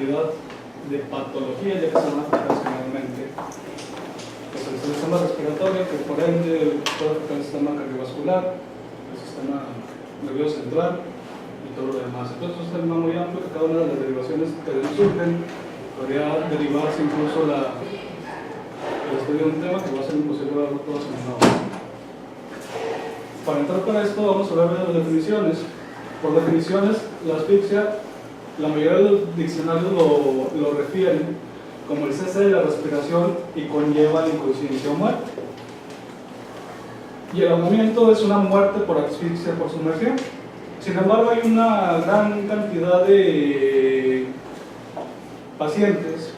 cantidad de patologías ya que se van a afectar generalmente. Pues el sistema respiratorio, que por ende puede afectar el sistema cardiovascular, el sistema nervioso central y todo lo demás. Entonces es un tema muy amplio que cada una de las derivaciones que surgen podría derivarse incluso el estudio de un tema que va a ser imposible verlo todos en una hora. Para entrar con esto vamos a hablar de las definiciones. Por definiciones, la asfixia, la mayoría de los diccionarios lo refieren como el cese de la respiración y conlleva la inconsciencia o muerte. Y el ahogamiento es una muerte por asfixia por sumersión. Sin embargo, hay una gran cantidad de pacientes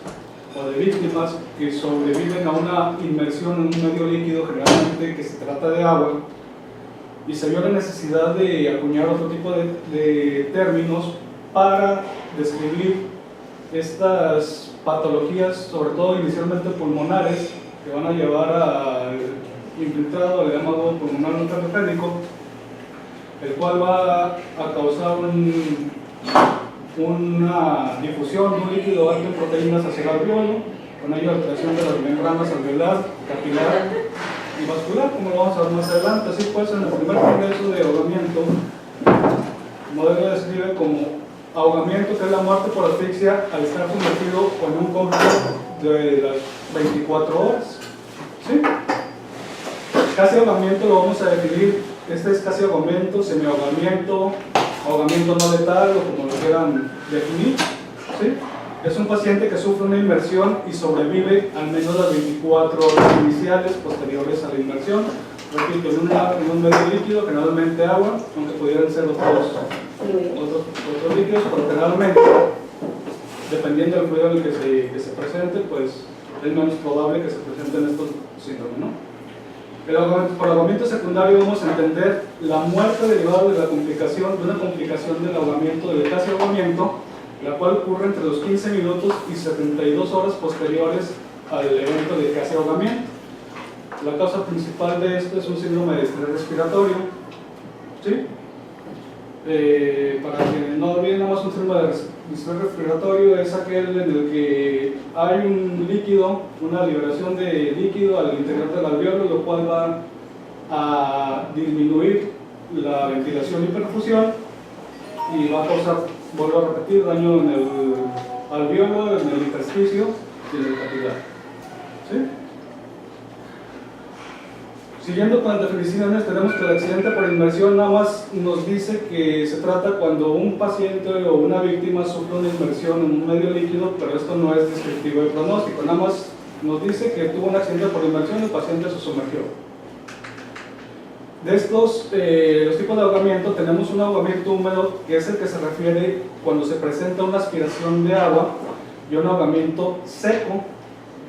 o de víctimas que sobreviven a una inmersión en un medio líquido, generalmente que se trata de agua, y se vio la necesidad de acuñar otro tipo de términos para describir estas patologías, sobre todo inicialmente pulmonares, que van a llevar al infiltrado, al llamado pulmonar intraepidérmico, el cual va a causar una difusión de un líquido alto en proteínas hacia el alveolo, con ello alteración de las membranas alveolar, capilar y vascular, como lo vamos a ver más adelante. Así pues, en el primer proceso de ahogamiento, Modelo describe como ahogamiento, que es la muerte por asfixia al estar sumergido en un complejo de las 24 horas. ¿Sí? Casi ahogamiento lo vamos a definir. Este es casi ahogamiento, semiahogamiento, ahogamiento no letal o como lo quieran definir. ¿Sí? Es un paciente que sufre una inmersión y sobrevive al menos las 24 horas iniciales posteriores a la inmersión. Repito, en un medio líquido, generalmente agua, aunque pudieran ser otros líquidos, pero generalmente, dependiendo del fluido en el que se presente, pues es menos probable que se presenten estos síndromes, ¿no? Por ahogamiento secundario vamos a entender la muerte derivada de una complicación del ahogamiento, del casi ahogamiento, la cual ocurre entre los 15 minutos y 72 horas posteriores al evento de casi ahogamiento. La causa principal de esto es un síndrome de estrés respiratorio. ¿Sí? Para que no olviden, nada más un síndrome de estrés respiratorio es aquel en el que hay un líquido, una liberación de líquido al interior del alveolo, lo cual va a disminuir la ventilación y perfusión y va a causar, vuelvo a repetir, daño en el alveolo, en el intersticio y en el capilar. ¿Sí? Siguiendo con las definiciones, tenemos que el accidente por inmersión nada más nos dice que se trata cuando un paciente o una víctima sufre una inmersión en un medio líquido, pero esto no es descriptivo de pronóstico, nada más nos dice que tuvo un accidente por inmersión y el paciente se sumergió. De estos, los tipos de ahogamiento, tenemos un ahogamiento húmedo, que es el que se refiere cuando se presenta una aspiración de agua, y un ahogamiento seco,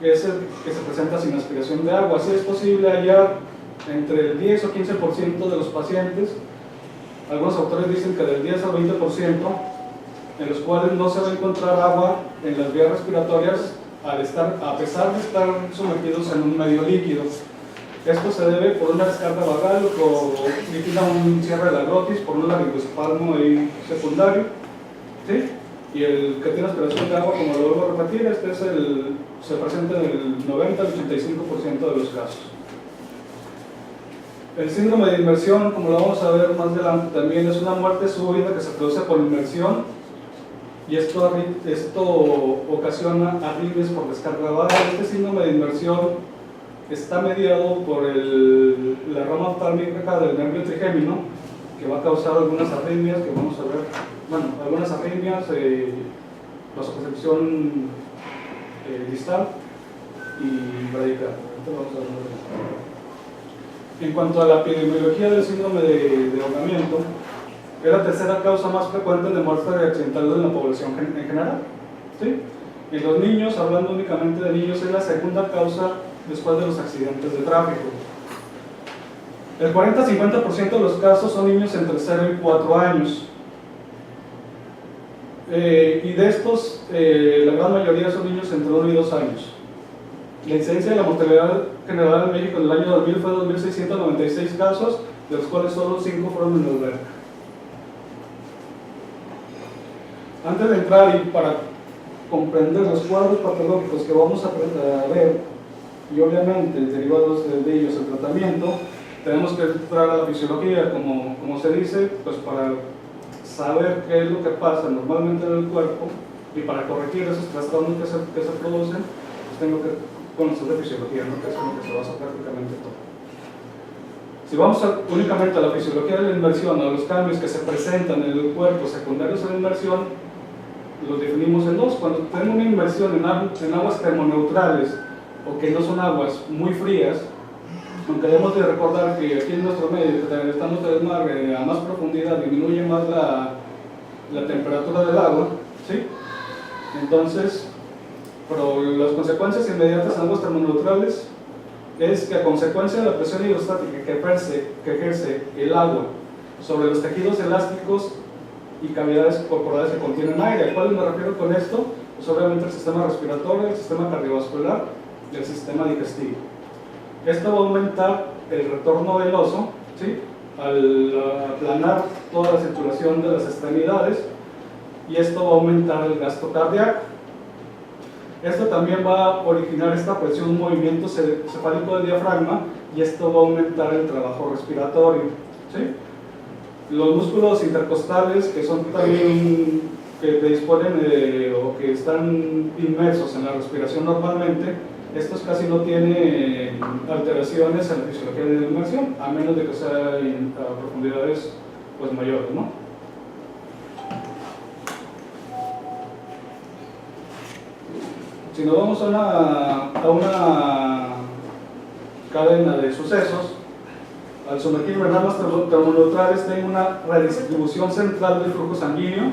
que es el que se presenta sin aspiración de agua. Así es posible hallar entre el 10 o 15% de los pacientes, algunos autores dicen que del 10 al 20%, en los cuales no se va a encontrar agua en las vías respiratorias a pesar de estar sumergidos en un medio líquido. Esto se debe por una descarga vagal o un cierre de la glotis, por un laringoespasmo secundario, ¿sí? Y el que tiene aspiración de agua, como lo vuelvo a repetir, se presenta en el 90 al 85% de los casos. El síndrome de inmersión, como lo vamos a ver más adelante, también es una muerte súbita que se produce por inmersión, y esto ocasiona arritmias por descarga vagal. Este síndrome de inmersión está mediado por la rama oftálmica del nervio trigémino, que va a causar algunas arritmias que vamos a ver. Bueno, algunas arritmias, vasoconstricción distal y bradicardia. En cuanto a la epidemiología del síndrome de ahogamiento, es la tercera causa más frecuente de muerte accidental en la población en general. ¿Sí? En los niños, hablando únicamente de niños, es la segunda causa después de los accidentes de tráfico. El 40-50% de los casos son niños entre 0 y 4 años. Y de estos, la gran mayoría son niños entre 1 y 2 años. La incidencia de la mortalidad general en México en el año 2000 fue 2.696 casos, de los cuales solo 5 fueron en alberca. Antes de entrar y para comprender los cuadros patológicos que vamos a ver y obviamente derivados de ellos el tratamiento, tenemos que entrar a la fisiología, como se dice, pues para saber qué es lo que pasa normalmente en el cuerpo y para corregir esos trastornos que se producen, pues tengo que conocer de fisiología, ¿no? Que es en lo que se basa prácticamente todo. Si vamos únicamente a la fisiología de la inmersión, a los cambios que se presentan en el cuerpo secundarios a la inmersión, los definimos en dos. Cuando tenemos una inmersión en aguas termoneutrales o que no son aguas muy frías, aunque debemos de recordar que aquí en nuestro medio, que estamos en el mar a más profundidad, disminuye más la temperatura del agua, ¿sí? Entonces, pero las consecuencias inmediatas en aguas termoneutrales es que a consecuencia de la presión hidrostática que ejerce el agua sobre los tejidos elásticos y cavidades corporales que contienen aire. ¿A cuáles me refiero con esto? Pues obviamente el sistema respiratorio, el sistema cardiovascular y el sistema digestivo. Esto va a aumentar el retorno venoso, ¿sí? Al aplanar toda la circulación de las extremidades, y esto va a aumentar el gasto cardíaco. Esto también va a originar esta presión, un movimiento cefálico del diafragma, y esto va a aumentar el trabajo respiratorio, ¿sí? Los músculos intercostales, que son también que disponen o que están inmersos en la respiración normalmente, estos casi no tienen alteraciones en la fisiología de la inmersión, a menos de que sea a profundidades pues mayores, ¿no? Si nos vamos a una cadena de sucesos, al sumergirme en aguas termoneutrales tengo una redistribución central del flujo sanguíneo,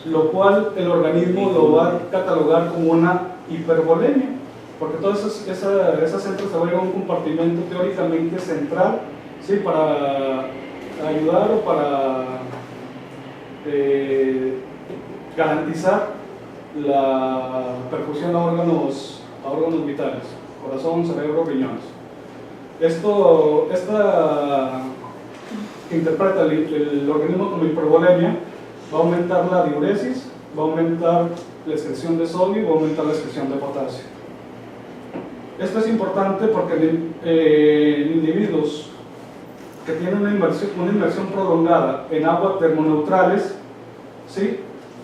lo cual el organismo lo va a catalogar como una hipervolemia, porque todas esas centros se van a llevar a un compartimento teóricamente central, ¿sí? Para ayudar o para garantizar la perfusión a órganos vitales, corazón, cerebro, riñones. Esta que interpreta el organismo como hipervolemia va a aumentar la diuresis, va a aumentar la excreción de sodio y va a aumentar la excreción de potasio. Esto es importante porque en individuos que tienen una inmersión prolongada en aguas termoneutrales, ¿sí?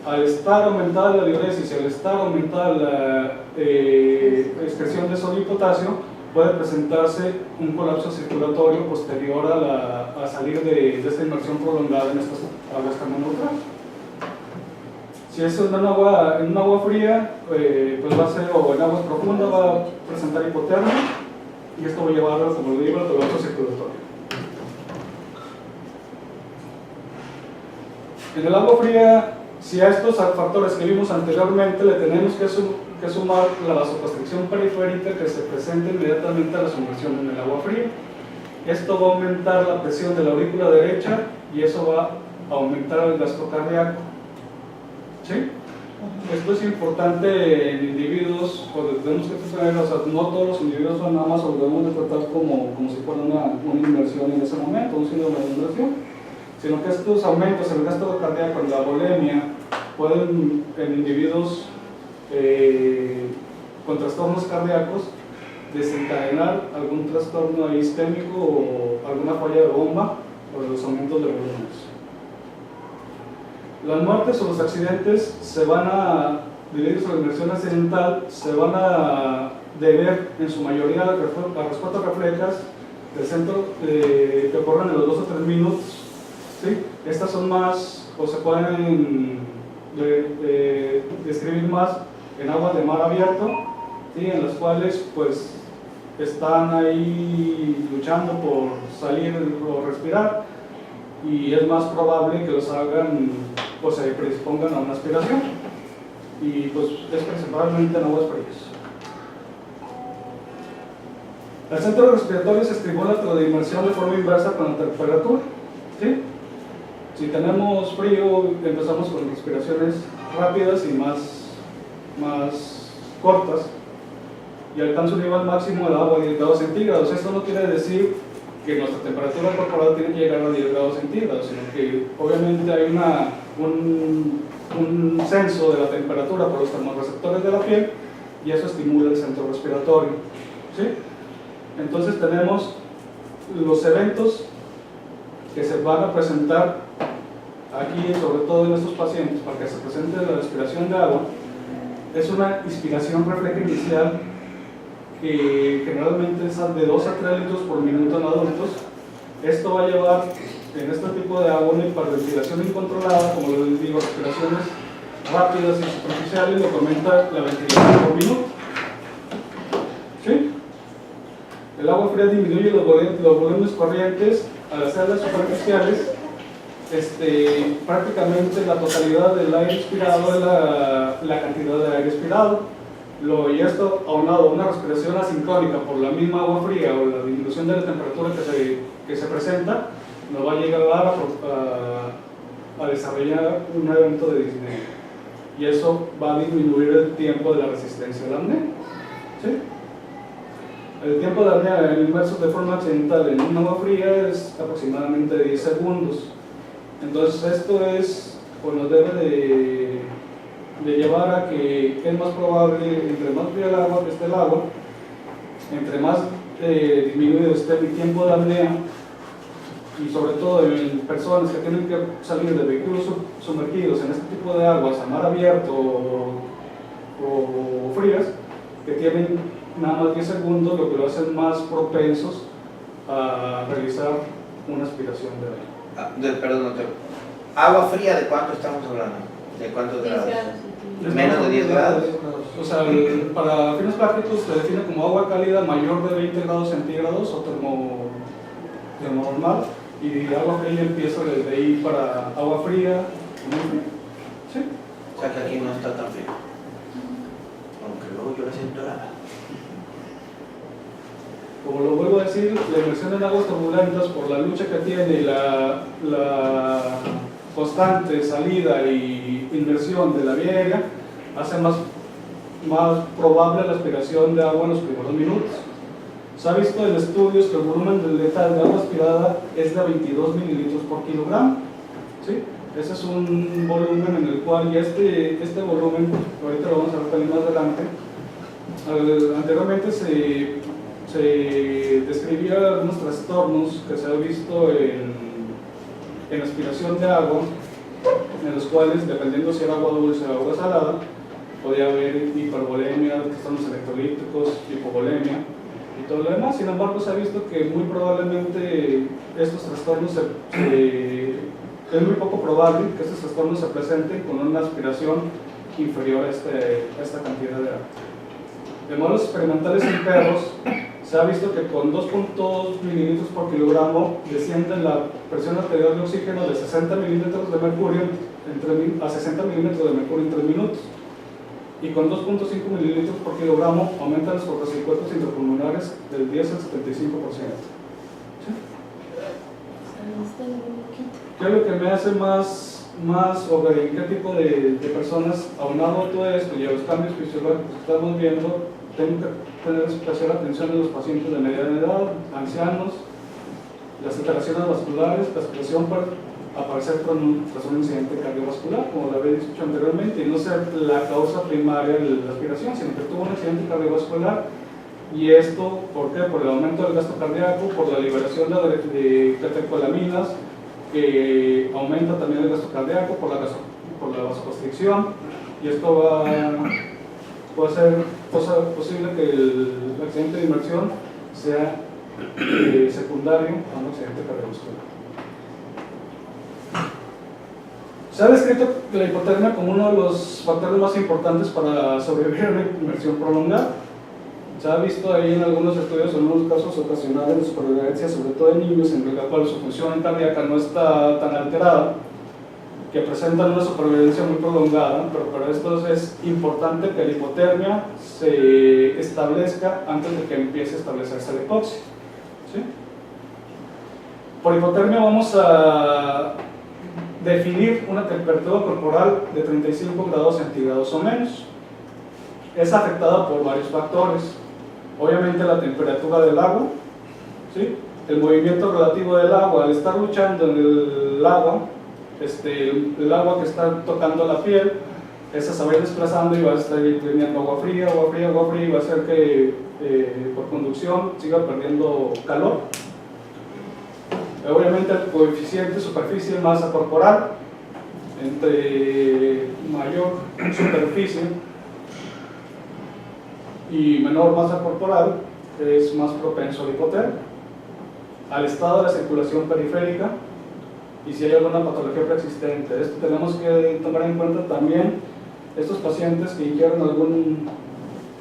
Al estar aumentada la diuresis y al estar aumentada la excreción de sodio y potasio, puede presentarse un colapso circulatorio posterior a salir de esta inmersión prolongada en estas aguas termoneutrales. Si es en un agua fría, pues va a ser, o en aguas profundas, va a presentar hipotermia, y esto va a llevar, como lo digo, al colapso circulatorio. En el agua fría, si a estos factores que vimos anteriormente le tenemos que sumar la vasoconstricción periférica que se presenta inmediatamente a la sumersión en el agua fría, esto va a aumentar la presión de la aurícula derecha y eso va a aumentar el gasto cardíaco. ¿Sí? Esto es importante en individuos, porque tenemos que tener, o sea, no todos los individuos son nada más, o debemos de tratar como si fuera una inmersión en ese momento, un síndrome de inmersión, sino que estos aumentos en el gasto cardíaco, en la volemia, pueden en individuos con trastornos cardíacos desencadenar algún trastorno isquémico o alguna falla de bomba por los aumentos de volúmenes. Las muertes o los accidentes se van a, debido a la inmersión accidental, se van a deber en su mayoría a respuestas reflejas del centro que ocurren en los 2 o 3 minutos. ¿Sí? Estas son más, o se pueden describir más en aguas de mar abierto, ¿sí? En las cuales pues están ahí luchando por salir o respirar, y es más probable que los hagan, pues se predispongan a una aspiración, y pues es principalmente en aguas frías. El centro respiratorio se estimula tras la inmersión de forma inversa con la temperatura, ¿sí? Si tenemos frío, empezamos con respiraciones rápidas y más cortas, y alcanza un nivel máximo de agua a 10 grados centígrados. Esto no quiere decir que nuestra temperatura corporal tiene que llegar a 10 grados centígrados, sino que obviamente hay un censo de la temperatura por los termorreceptores de la piel y eso estimula el centro respiratorio, ¿sí? Entonces tenemos los eventos que se van a presentar aquí, sobre todo en estos pacientes, para que se presente la respiración de agua. Es una inspiración refleja inicial que generalmente es de 2 a 3 litros por minuto en adultos. Esto va a llevar en este tipo de agua una hiperventilación incontrolada, como les digo, respiraciones rápidas y superficiales, lo comenta la ventilación por minuto. ¿Sí? El agua fría disminuye los volúmenes corrientes al hacerlas superficiales. Prácticamente la totalidad del aire expirado es la cantidad de aire expirado. Y esto aunado a una respiración asincrónica por la misma agua fría o la disminución de la temperatura que se presenta, nos va a llegar a desarrollar un evento de disnea. Y eso va a disminuir el tiempo de la resistencia a la apnea. ¿Sí? El tiempo de apnea inmerso de forma accidental en un agua fría es aproximadamente 10 segundos. Entonces esto nos debe de llevar a que es más probable, entre más fría el agua que esté el agua, entre más disminuido esté el tiempo de apnea, y sobre todo en personas que tienen que salir de vehículos sumergidos en este tipo de aguas a mar abierto o frías, que tienen nada más 10 segundos, lo que lo hacen más propensos a realizar una aspiración de aire. Perdón, doctor. ¿Agua fría de cuánto estamos hablando? ¿De cuántos grados? Menos de 10 grados. O sea, para fines prácticos se define como agua cálida mayor de 20 grados centígrados o termo normal, y agua fría empieza desde ahí para agua fría, muy fría. ¿Sí? O sea que aquí no está tan frío. Aunque luego yo la siento helada. Como lo vuelvo a decir, la inmersión en aguas turbulentas, por la lucha que tiene la constante salida y inmersión de la vía aérea, hace más probable la aspiración de agua en los primeros minutos. Se ha visto en estudios que el volumen del letal de agua aspirada es de 22 mililitros por kilogramo. ¿Sí? Ese es un volumen en el cual, y este volumen, ahorita lo vamos a ver también más adelante, anteriormente se describía algunos trastornos que se han visto en aspiración de agua, en los cuales, dependiendo si era agua dulce o agua salada, podía haber hipervolemia, trastornos electrolíticos, hipovolemia y todo lo demás. Sin embargo, se ha visto que muy probablemente estos trastornos es muy poco probable que estos trastornos se presenten con una aspiración inferior a esta cantidad de agua. En modelos experimentales en perros, se ha visto que con 2.2 mililitros por kilogramo desciende la presión arterial de oxígeno de 60 milímetros de mercurio a 60 milímetros de mercurio en 3 minutos. Y con 2.5 mililitros por kilogramo aumentan los cortocircuitos intrapulmonares del 10 al 75%. ¿Sí? ¿Qué es lo que me hace más o en qué tipo de personas, aunado todo esto y a los cambios fisiológicos que estamos viendo, tengo que tener especial atención en los pacientes de mediana edad, ancianos, las alteraciones vasculares, la expresión para aparecer tras un incidente cardiovascular, como lo había dicho anteriormente, y no ser la causa primaria de la aspiración, sino que tuvo un accidente cardiovascular. Y esto, ¿por qué? Por el aumento del gasto cardíaco, por la liberación de catecolaminas, que aumenta también el gasto cardíaco, por la vasoconstricción, y esto puede ser posible que el accidente de inmersión sea secundario a un accidente cardiovascular. Se ha descrito la hipotermia como uno de los factores más importantes para sobrevivir a una inmersión prolongada. Se ha visto ahí en algunos estudios, en algunos casos ocasionales de supervivencia, sobre todo en niños en la cual su función cardíaca no está tan alterada, que presentan una supervivencia muy prolongada, pero para esto es importante que la hipotermia se establezca antes de que empiece a establecerse la hipoxia. ¿Sí? Por hipotermia vamos a definir una temperatura corporal de 35 grados centígrados o menos. Es afectada por varios factores. Obviamente la temperatura del agua, ¿sí? El movimiento relativo del agua, al estar luchando en el agua, el agua que está tocando la piel, esa se va a ir desplazando y va a estar teniendo agua fría, agua fría, agua fría, y va a hacer que por conducción siga perdiendo calor. Obviamente el coeficiente superficie masa corporal, entre mayor superficie y menor masa corporal es más propenso al hipotermia, al estado de la circulación periférica y si hay alguna patología preexistente. Esto tenemos que tomar en cuenta también estos pacientes que ingieren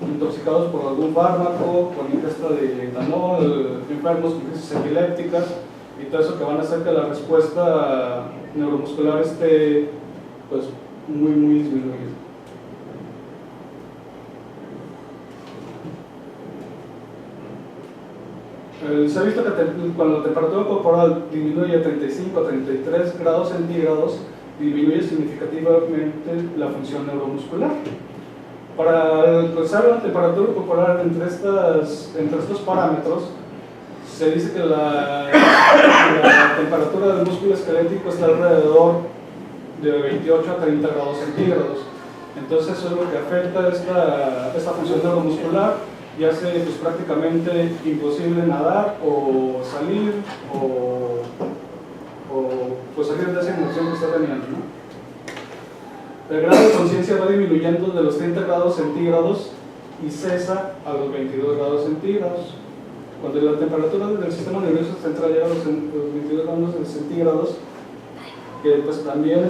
intoxicados por algún fármaco, con ingesta de etanol, enfermos con crisis epilépticas y todo eso que van a hacer que la respuesta neuromuscular esté pues muy disminuida. Se ha visto que cuando la temperatura corporal disminuye a 35 a 33 grados centígrados, disminuye significativamente la función neuromuscular. Para alcanzar la temperatura corporal entre estos parámetros, se dice que la temperatura del músculo esquelético está alrededor de 28 a 30 grados centígrados. Entonces eso es lo que afecta esta función neuromuscular y hace pues, prácticamente imposible nadar o salir o pues, salir de esa emoción que está teniendo, ¿no? El grado de conciencia va disminuyendo de los 30 grados centígrados y cesa a los 22 grados centígrados. Cuando la temperatura del sistema nervioso central llega a los 22 grados centígrados, que pues también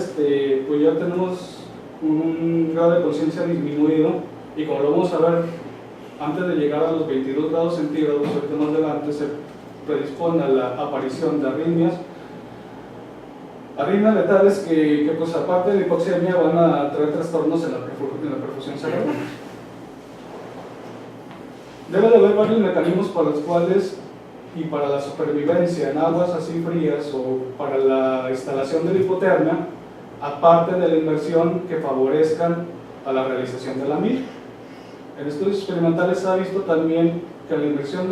pues ya tenemos un grado de conciencia disminuido, y como lo vamos a ver antes de llegar a los 22 grados centígrados, ahorita más adelante se predispone a la aparición de arritmias letales que pues aparte de la hipoxemia van a traer trastornos en la perfusión cerebral. Debe de haber varios mecanismos para los cuales y para la supervivencia en aguas así frías o para la instalación de la hipotermia, aparte de la inmersión, que favorezcan a la realización de la misma. En estudios experimentales se ha visto también que la inmersión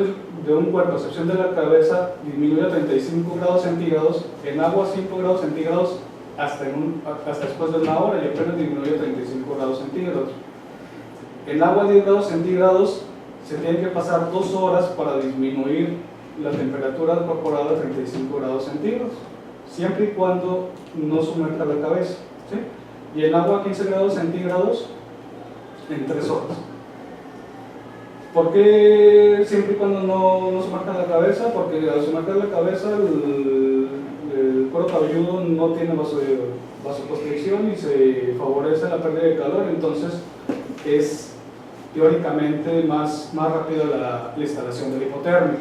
de un cuerpo, a excepción de la cabeza, disminuye a 35 grados centígrados, en agua 5 grados centígrados hasta después de una hora, y apenas disminuye a 35 grados centígrados. En agua 10 grados centígrados se tiene que pasar 2 horas para disminuir la temperatura corporal a 35 grados centígrados, siempre y cuando no sumerja la cabeza, ¿sí? Y en agua 15 grados centígrados en 3 horas. ¿Por qué siempre y cuando no sumerja la cabeza? Porque al sumerger la cabeza el cuero cabelludo no tiene vasoconstricción y se favorece la pérdida de calor, entonces es teóricamente más rápida la instalación de la hipotermia.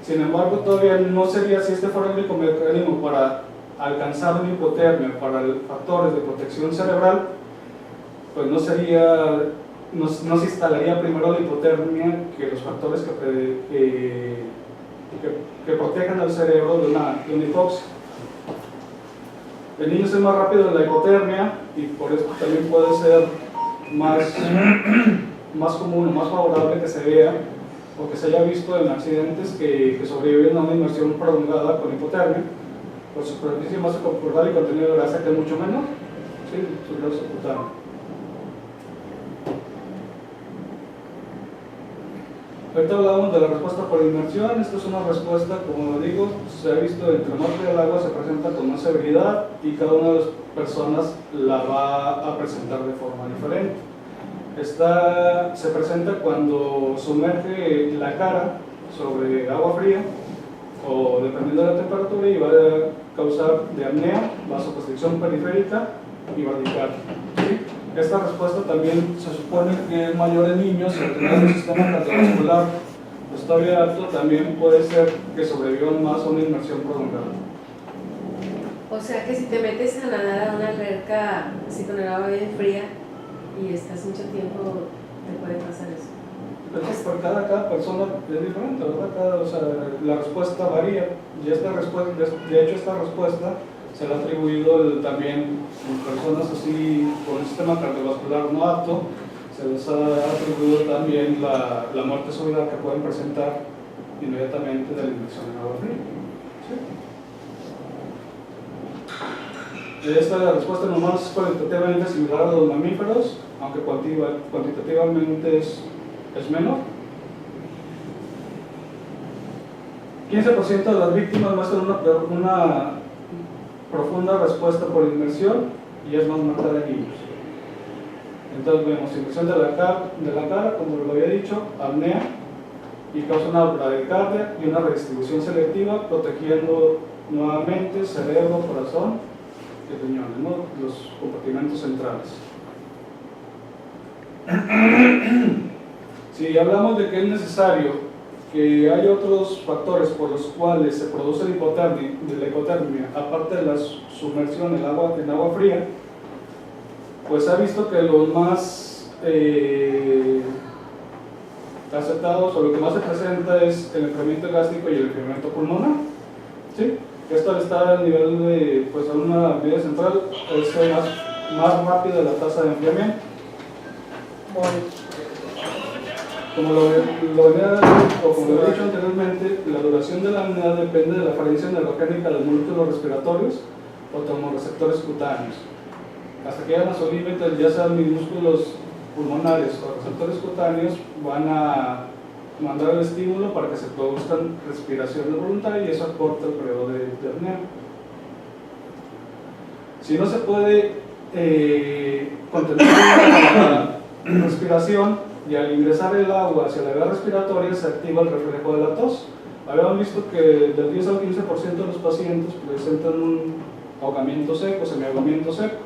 Sin embargo, todavía no sería, si este fuera el único mecanismo para alcanzar una hipotermia para factores de protección cerebral, pues no se instalaría primero la hipotermia que los factores que protejan al cerebro de una hipoxia. En niños es más rápido la hipotermia y por eso también puede ser más común o más favorable que se vea o que se haya visto en accidentes que sobreviven a una inmersión prolongada con hipotermia por superficie masa corporal y contenido de grasa que es mucho menor, ¿sí? Su grasa cutánea. Ahorita hablamos de la respuesta por inmersión. Esta es una respuesta, como digo, se ha visto entre más fría el agua se presenta con más severidad y cada una de las personas la va a presentar de forma diferente. Esta se presenta cuando sumerge la cara sobre agua fría o dependiendo de la temperatura y va a causar diapnea, vasoconstricción periférica y bradicardia, ¿sí? Esta respuesta también se supone que es mayor en niños, al tener un sistema cardiovascular pues todavía alto, también puede ser que sobrevivan más a una inmersión prolongada. O sea que si te metes a nadar a una alberca así con el agua bien fría y estás mucho tiempo, te puede pasar eso. Pero por cada persona es diferente, ¿verdad? O sea, la respuesta varía. Y de hecho esta respuesta se le ha atribuido también en personas así con un sistema cardiovascular no apto, se les ha atribuido también la muerte súbita que pueden presentar inmediatamente de la inmersión en agua fría. ¿Sí? Esta respuesta normal es cualitativamente similar a los mamíferos, aunque cuantitativamente es menor. 15% de las víctimas muestran una profunda respuesta por inmersión y es más mortal en niños. Entonces vemos inmersión de la cara, como lo había dicho, apnea, y causa una bradicardia y una redistribución selectiva, protegiendo nuevamente cerebro, corazón y riñones, ¿no? Los compartimentos centrales. Si hablamos de que es necesario que hay otros factores por los cuales se produce la hipotermia, aparte de la sumersión en agua fría, pues se ha visto que los más aceptados o lo que más se presenta es el enfriamiento gástrico y el enfriamiento pulmonar, ¿sí? Esto al estar al nivel de, pues, a una medida central, es más rápida la tasa de enfriamiento. Como lo había dicho anteriormente, la duración de la apnea depende de la falencia neurogénica de los músculos respiratorios o termorreceptores cutáneos. Hasta que llegan a su límite, ya sean mis músculos pulmonares o receptores cutáneos, van a mandar el estímulo para que se produzcan respiraciones voluntarias y eso acorta el periodo de apnea. Si no se puede contener la respiración, y al ingresar el agua hacia la vía respiratoria se activa el reflejo de la tos. Habíamos visto que del 10 al 15% de los pacientes presentan un ahogamiento seco, semiahogamiento seco.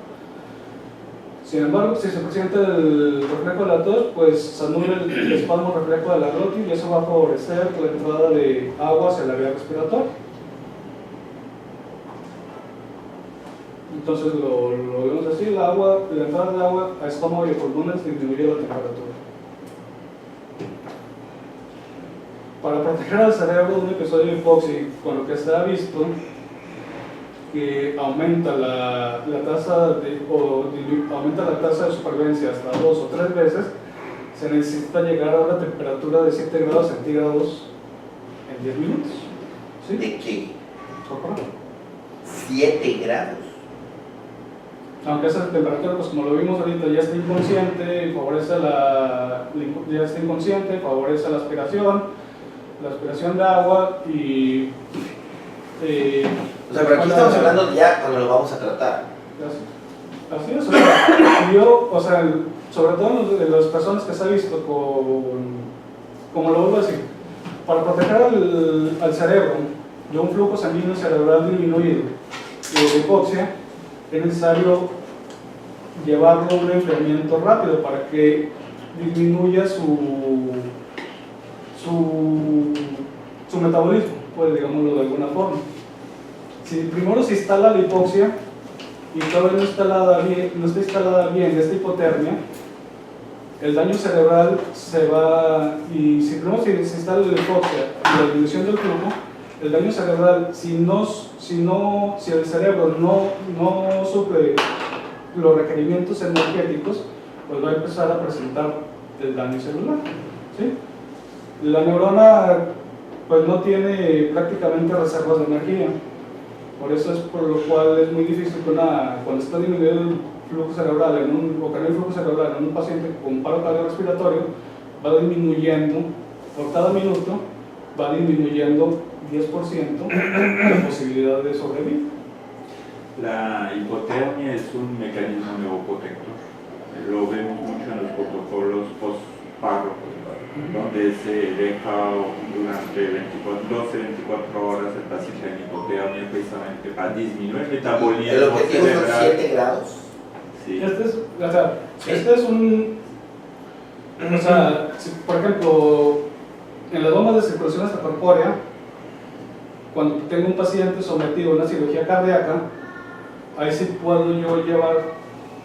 Sin embargo, si se presenta el reflejo de la tos, pues se anula el espasmo reflejo de la glotis y eso va a favorecer la entrada de agua hacia la vía respiratoria. Entonces lo vemos así, la entrada de agua a estómago y pulmones disminuye la temperatura. Para proteger al cerebro de un episodio de hipoxia, con lo que se ha visto que aumenta la tasa de supervivencia hasta 2 o 3 veces, se necesita llegar a una temperatura de 7 grados centígrados en 10 minutos. ¿Sí? ¿De qué? Corporal. 7 grados. Aunque esa temperatura, pues como lo vimos ahorita, ya está inconsciente, favorece la aspiración de agua y o sea, pero aquí estamos hablando ya cuando lo vamos a tratar. Así es, sobre todo en las personas que se ha visto como lo vuelvo a decir, para proteger al cerebro de un flujo sanguíneo cerebral disminuido y de hipoxia, es necesario llevarlo a un enfriamiento rápido para que disminuya su metabolismo, pues digámoslo de alguna forma. Si primero se instala la hipoxia y todavía no está instalada bien esta hipotermia, el daño cerebral se va, y si primero se instala la hipoxia y la disminución del flujo, el daño cerebral, si el cerebro no suple los requerimientos energéticos, pues va a empezar a presentar el daño celular, ¿sí? La neurona pues no tiene prácticamente reservas de energía, por eso es por lo cual es muy difícil que cuando está disminuyendo el flujo cerebral o que no hay flujo cerebral en un paciente con paro cardiorrespiratorio, va disminuyendo, por cada minuto va disminuyendo 10% la posibilidad de sobrevivir. La hipotermia es un mecanismo neuroprotector. Lo vemos mucho en los protocolos post-paro, donde se deja durante 12-24 horas el paciente en hipotermia precisamente para disminuir el metabolismo ¿El objetivo cerebral. son 7 grados? Sí. Este es un... por ejemplo, en las bombas de circulación extracorpórea, cuando tengo un paciente sometido a una cirugía cardíaca, ahí sí puedo yo llevar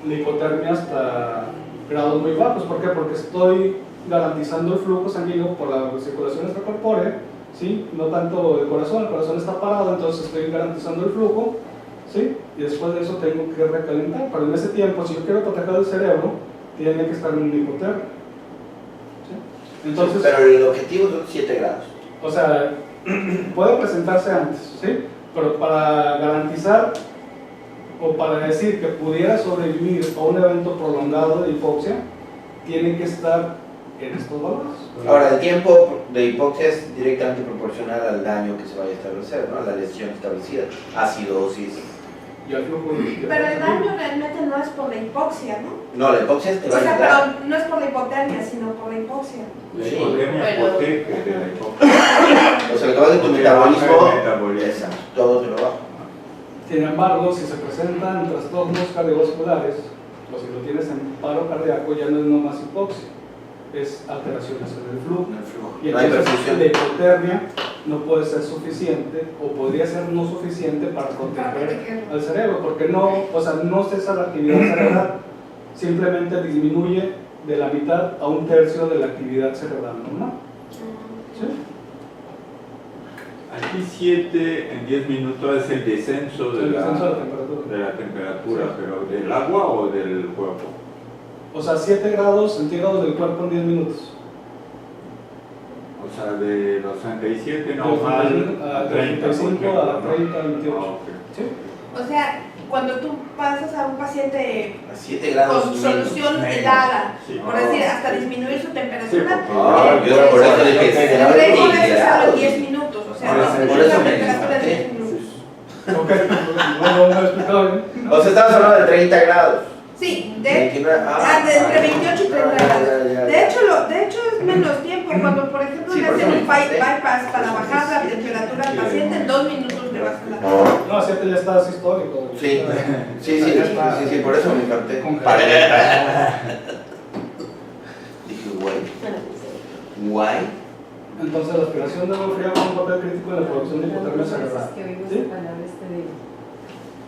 la hipotermia hasta grados muy bajos. ¿Por qué? Porque estoy garantizando el flujo sanguíneo por la circulación extracorpórea, ¿sí? No tanto el corazón está parado, entonces estoy garantizando el flujo, ¿sí? Y después de eso tengo que recalentar, pero en ese tiempo, si yo quiero proteger el cerebro, tiene que estar en una hipotermia, ¿sí? Entonces, pero el objetivo son 7 grados. O sea, puede presentarse antes, ¿sí? Pero para garantizar o para decir que pudiera sobrevivir a un evento prolongado de hipoxia, tiene que estar en estos valores. Ahora, el tiempo de hipoxia es directamente proporcional al daño que se vaya a establecer, ¿no? A la lesión establecida, acidosis. Y al flujo de- Pero el daño realmente no es por la hipoxia, ¿no? No, la hipoxia te O va a sea, ayudar. pero no es por la hipotermia, sino por la hipoxia. La Sí, hipotermia pero- protege de la hipoxia. O sea, lo que va de tu Porque metabolismo, baja el metabolismo. exacto, todo te lo baja. Sin embargo, si se presentan trastornos cardiovasculares, o si lo tienes en paro cardíaco, ya no es nomás hipoxia, es alteraciones en el flujo. En el flujo. Y No hay entonces perfusión. la hipotermia no puede ser suficiente o podría ser no suficiente para proteger al cerebro, porque no, o sea, no cesa la actividad cerebral, simplemente disminuye de la mitad a un tercio de la actividad cerebral normal. ¿Sí? Aquí 7 en 10 minutos es el descenso de El la descenso de la temperatura. de la temperatura, pero ¿del agua o del cuerpo? O sea, 7 grados centígrados del cuerpo en 10 minutos. O sea, de los 37 De normal a 30, por 35 ejemplo, a ¿no? 30, 28. Ah, ok. ¿Sí? O sea, cuando tú pasas a un paciente A 7 grados. con solución menos. helada, Sí. por decir, hasta disminuir su Sí, temperatura, porque- Ah, yo por eso dije que el récord es hacerlo en grados. 10 minutos, o sea, Por disminuir eso la me temperatura en espanté. 10 minutos. Ok, no me he explicado bien. O sea, estamos hablando de 30 grados. Sí, de 29, de entre 28 y 30 grados. ya. De hecho es menos tiempo. Cuando, por ejemplo, Sí, le por hacen eso un me espanté. bypass para bajar la temperatura al paciente, en 2 minutos le baja la temperatura. No, 7 ya estás histórico. Sí, sí, por eso me infarté. Congelado. Dije, guay. Entonces, la aspiración de agua fría juega un papel crítico en la producción de hipotermia cerebral. que oímos ¿Sí? esa palabra, digo.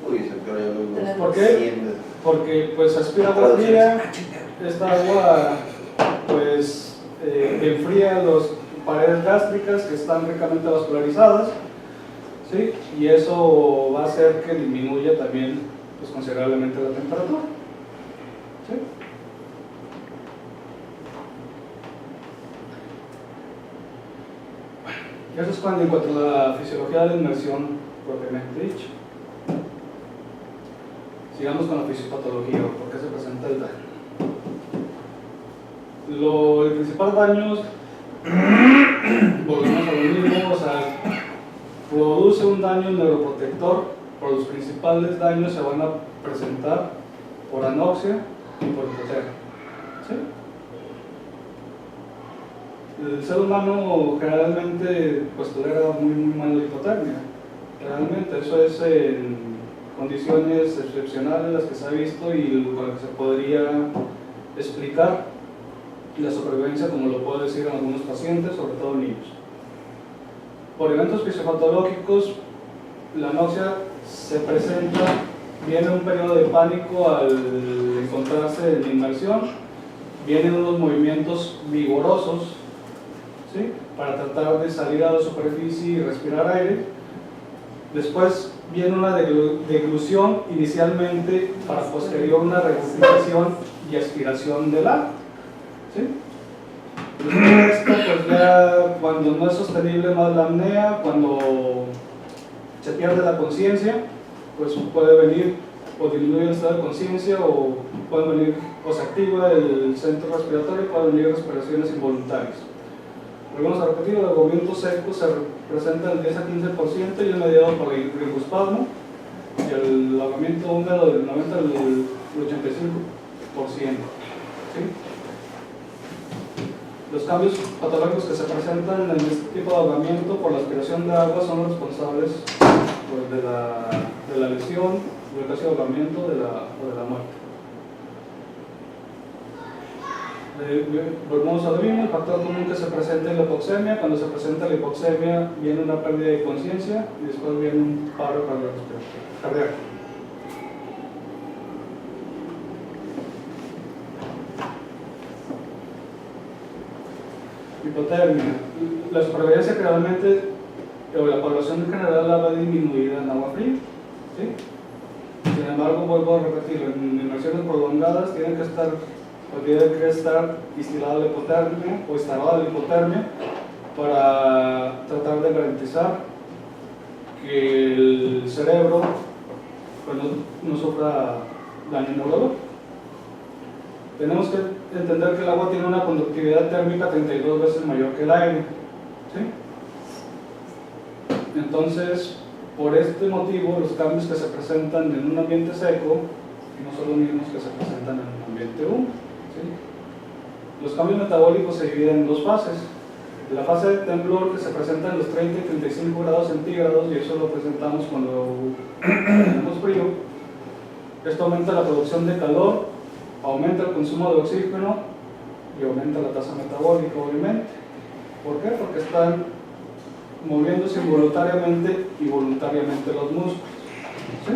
Uy, se quedó ya ¿Por qué? Porque pues aspira agua fría, esta agua pues enfría las paredes gástricas que están ricamente vascularizadas, ¿sí? Y eso va a hacer que disminuya también pues, considerablemente la temperatura. ¿Sí? Y eso es cuando en cuanto a la fisiología de la inmersión propiamente dicha. Sigamos con la fisiopatología, ¿por qué se presenta el daño? El principal daño, volvemos a lo mismo, o sea, produce un daño neuroprotector, pero los principales daños se van a presentar por anoxia y por hipotermia. ¿Sí? El ser humano generalmente pues tolera muy mal la hipotermia. Realmente eso es en condiciones excepcionales las que se ha visto y con las que se podría explicar la supervivencia, como lo puedo decir en algunos pacientes, sobre todo niños. Por eventos fisiopatológicos, la anoxia se presenta, viene un periodo de pánico al encontrarse en la inmersión, vienen unos movimientos vigorosos, ¿sí? Para tratar de salir a la superficie y respirar aire. Después viene una deglución inicialmente para posterior una regurgitación y aspiración del agua. ¿Sí? Después de esto, pues ya cuando no es sostenible más la apnea, cuando se pierde la conciencia, pues puede venir o disminuye el estado de conciencia o puede venir o se activa el centro respiratorio y pueden venir respiraciones involuntarias. Volvemos a repetir, el ahogamiento seco se presenta del 10 a 15% y es mediado por el ringospasmo y el ahogamiento húmedo del 90 al 85%. ¿Sí? Los cambios patológicos que se presentan en este tipo de ahogamiento por la aspiración de agua son los responsables pues, de la lesión, del caso de ahogamiento o de la muerte. Volvemos a lo mismo, el factor común que se presenta en la hipoxemia. Cuando se presenta la hipoxemia viene una pérdida de conciencia y después viene un paro cardíaco. Hipotermia. La supervivencia generalmente, o la población en general la va disminuida en agua fría. ¿Sí? Sin embargo, vuelvo a repetir, en inmersiones prolongadas tiene que estar instalada la hipotermia o instalada la hipotermia para tratar de garantizar que el cerebro pues no sufra daño neuronal. Tenemos que entender que el agua tiene una conductividad térmica 32 veces mayor que el aire, ¿sí? Entonces, por este motivo, los cambios que se presentan en un ambiente seco no son los mismos que se presentan en un ambiente húmedo, ¿sí? Los cambios metabólicos se dividen en dos fases. La fase de temblor, que se presenta en los 30 y 35 grados centígrados, y eso lo presentamos cuando tenemos frío. Esto aumenta la producción de calor, aumenta el consumo de oxígeno y aumenta la tasa metabólica, obviamente. ¿Por qué? Porque están moviéndose involuntariamente y voluntariamente los músculos, ¿sí?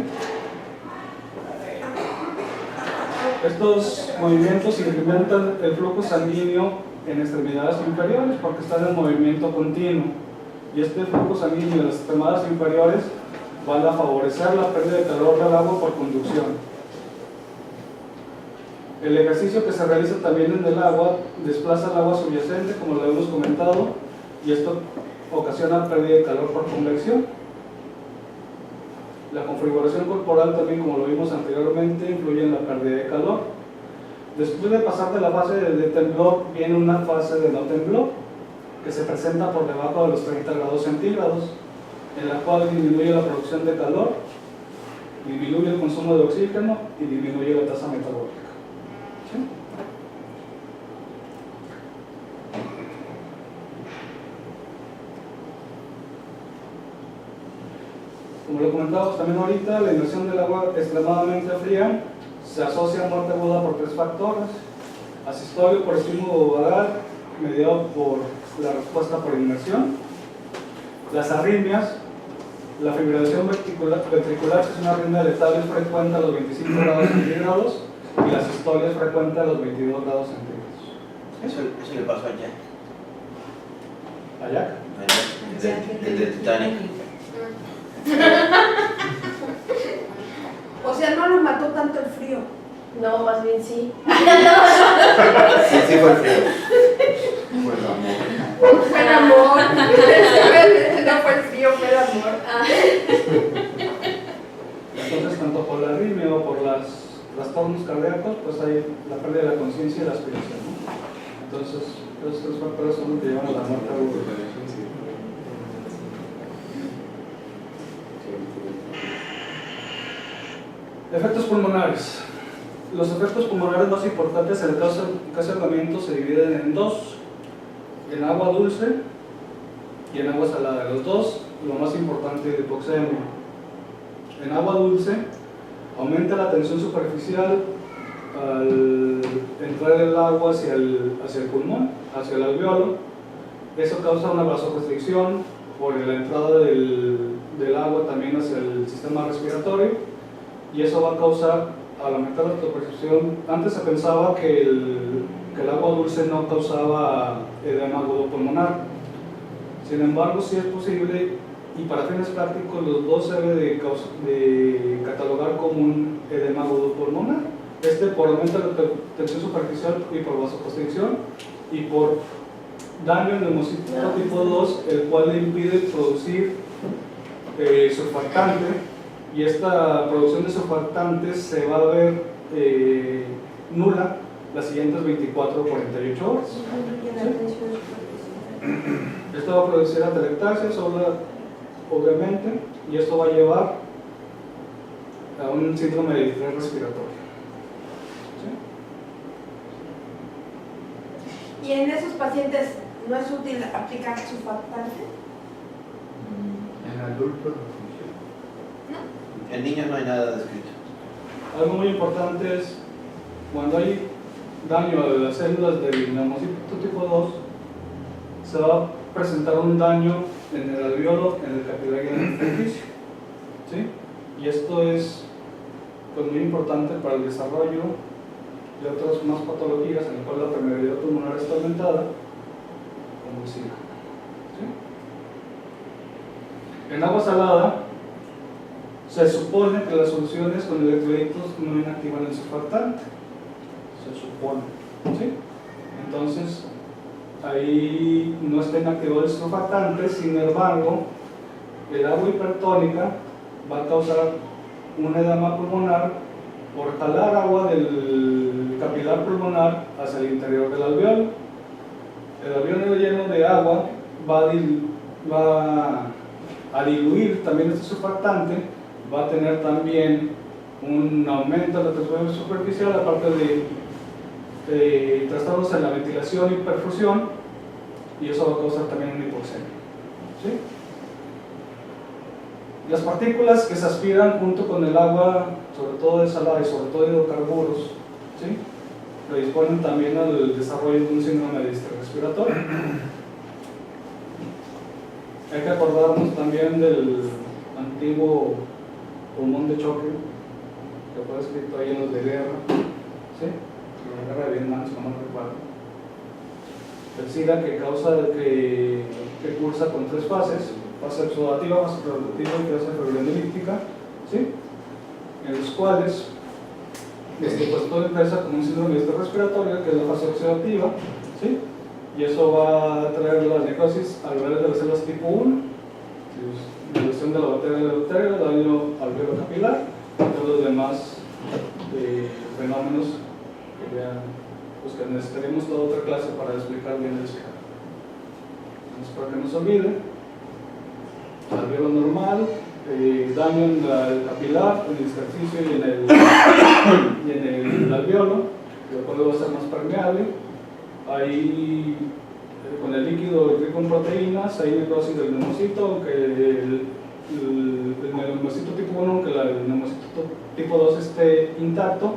Estos movimientos incrementan el flujo sanguíneo en extremidades inferiores porque están en movimiento continuo, y este flujo sanguíneo de las extremidades inferiores van a favorecer la pérdida de calor del agua por conducción. El ejercicio que se realiza también en el agua desplaza el agua subyacente, como lo hemos comentado, y esto ocasiona pérdida de calor por convección. La configuración corporal también, como lo vimos anteriormente, influye en la pérdida de calor. Después de pasar de la fase de temblor, viene una fase de no temblor, que se presenta por debajo de los 30 grados centígrados, en la cual disminuye la producción de calor, disminuye el consumo de oxígeno y disminuye la tasa metabólica, ¿sí? Como lo comentábamos también ahorita, la inmersión del agua extremadamente fría se asocia a muerte aguda por tres factores: asistolio por estímulo vagal, mediado por la respuesta por inmersión; las arritmias, la fibrilación ventricular, que es una arritmia letal, es frecuente a los 25 grados centígrados, y la sistolia es frecuente a los 22 grados centígrados. Eso le pasó a Jack. ¿A Jack? El de Titanic. O sea, no lo mató tanto el frío. No, más bien sí. Sí, fue el frío. Fue el amor. Fue el amor. No fue el frío, fue el amor. Entonces, tanto por la arritmia o por los trastornos cardíacos, pues hay la pérdida de la conciencia y la aspiración, ¿no? Entonces, esos factores son los que llevan a la muerte aguda. Efectos pulmonares. Los efectos pulmonares más importantes en el caso de ahogamiento se dividen en dos: en agua dulce y en agua salada. Los dos, lo más importante es hipoxemia. En agua dulce, aumenta la tensión superficial al entrar el agua hacia el pulmón, hacia el alveolo. Eso causa una vasoconstricción por la entrada del agua también hacia el sistema respiratorio, y eso va a causar, al aumentar la autopercepción, antes se pensaba que el agua dulce no causaba edema agudo pulmonar. Sin embargo, sí es posible, y para fines prácticos los dos se debe de catalogar como un edema agudo pulmonar. Por aumento de la tensión superficial y por vasoconstricción, y por daño en neumocito tipo 2, el cual le impide producir surfactante, y esta producción de surfactantes se va a ver nula las siguientes 24 o 48 horas. ¿Sí? Esto va a producir atelectasia, obviamente, y esto va a llevar a un síndrome de distrés respiratorio. ¿Y en esos pacientes no es útil aplicar surfactante? En adultos no funciona. En niños no hay nada descrito. Algo muy importante es, cuando hay daño a las células del neumocito tipo 2, se va a presentar un daño en el alveolo, en el capilar y en el intersticio, ¿sí? Y esto es, pues, muy importante para el desarrollo de otras más patologías en las cuales la permeabilidad pulmonar está aumentada, como el SIDA, ¿sí? En agua salada, se supone que las soluciones con electrolitos no inactivan el surfactante. Se supone, ¿sí? Entonces, ahí no está inactivado el surfactante. Sin embargo, el agua hipertónica va a causar un edema pulmonar por jalar agua del capilar pulmonar hacia el interior del alveolo. El alveolo lleno de agua va a diluir también este surfactante, va a tener también un aumento de la presión superficial, aparte de trastornos en la ventilación y perfusión, y eso va a causar también una hipoxemia. ¿Sí? Las partículas que se aspiran junto con el agua, sobre todo de salada y sobre todo de hidrocarburos, ¿sí?, predisponen también al desarrollo de un síndrome de distrés respiratorio. Hay que acordarnos también del antiguo pulmón de choque, que fue escrito ahí en los de guerra, ¿sí?, en la guerra de Vietnam, si no me recuerdo. El SIDA, que cursa con 3 fases: fase exudativa, fase productiva y fase fibromialítica, ¿sí?, en los cuales pues todo empieza con un síndrome de distrés respiratorio, que es la fase oxidativa, ¿sí?, y eso va a traer la necrosis alveolar de las células tipo 1, dilatación de la bacteria del deuterio, daño alveolo capilar y todos los demás fenómenos que necesitaremos toda otra clase para explicar bien el SIDA. Entonces, para que no se olvide, alveolo normal, daño en el capilar, en el intersticio y en el alveolo, lo cual va a ser más permeable. Ahí, con el líquido rico en proteínas, hay necrosis del neumocito, aunque el neumocito tipo 1, aunque el neumocito tipo 2 esté intacto,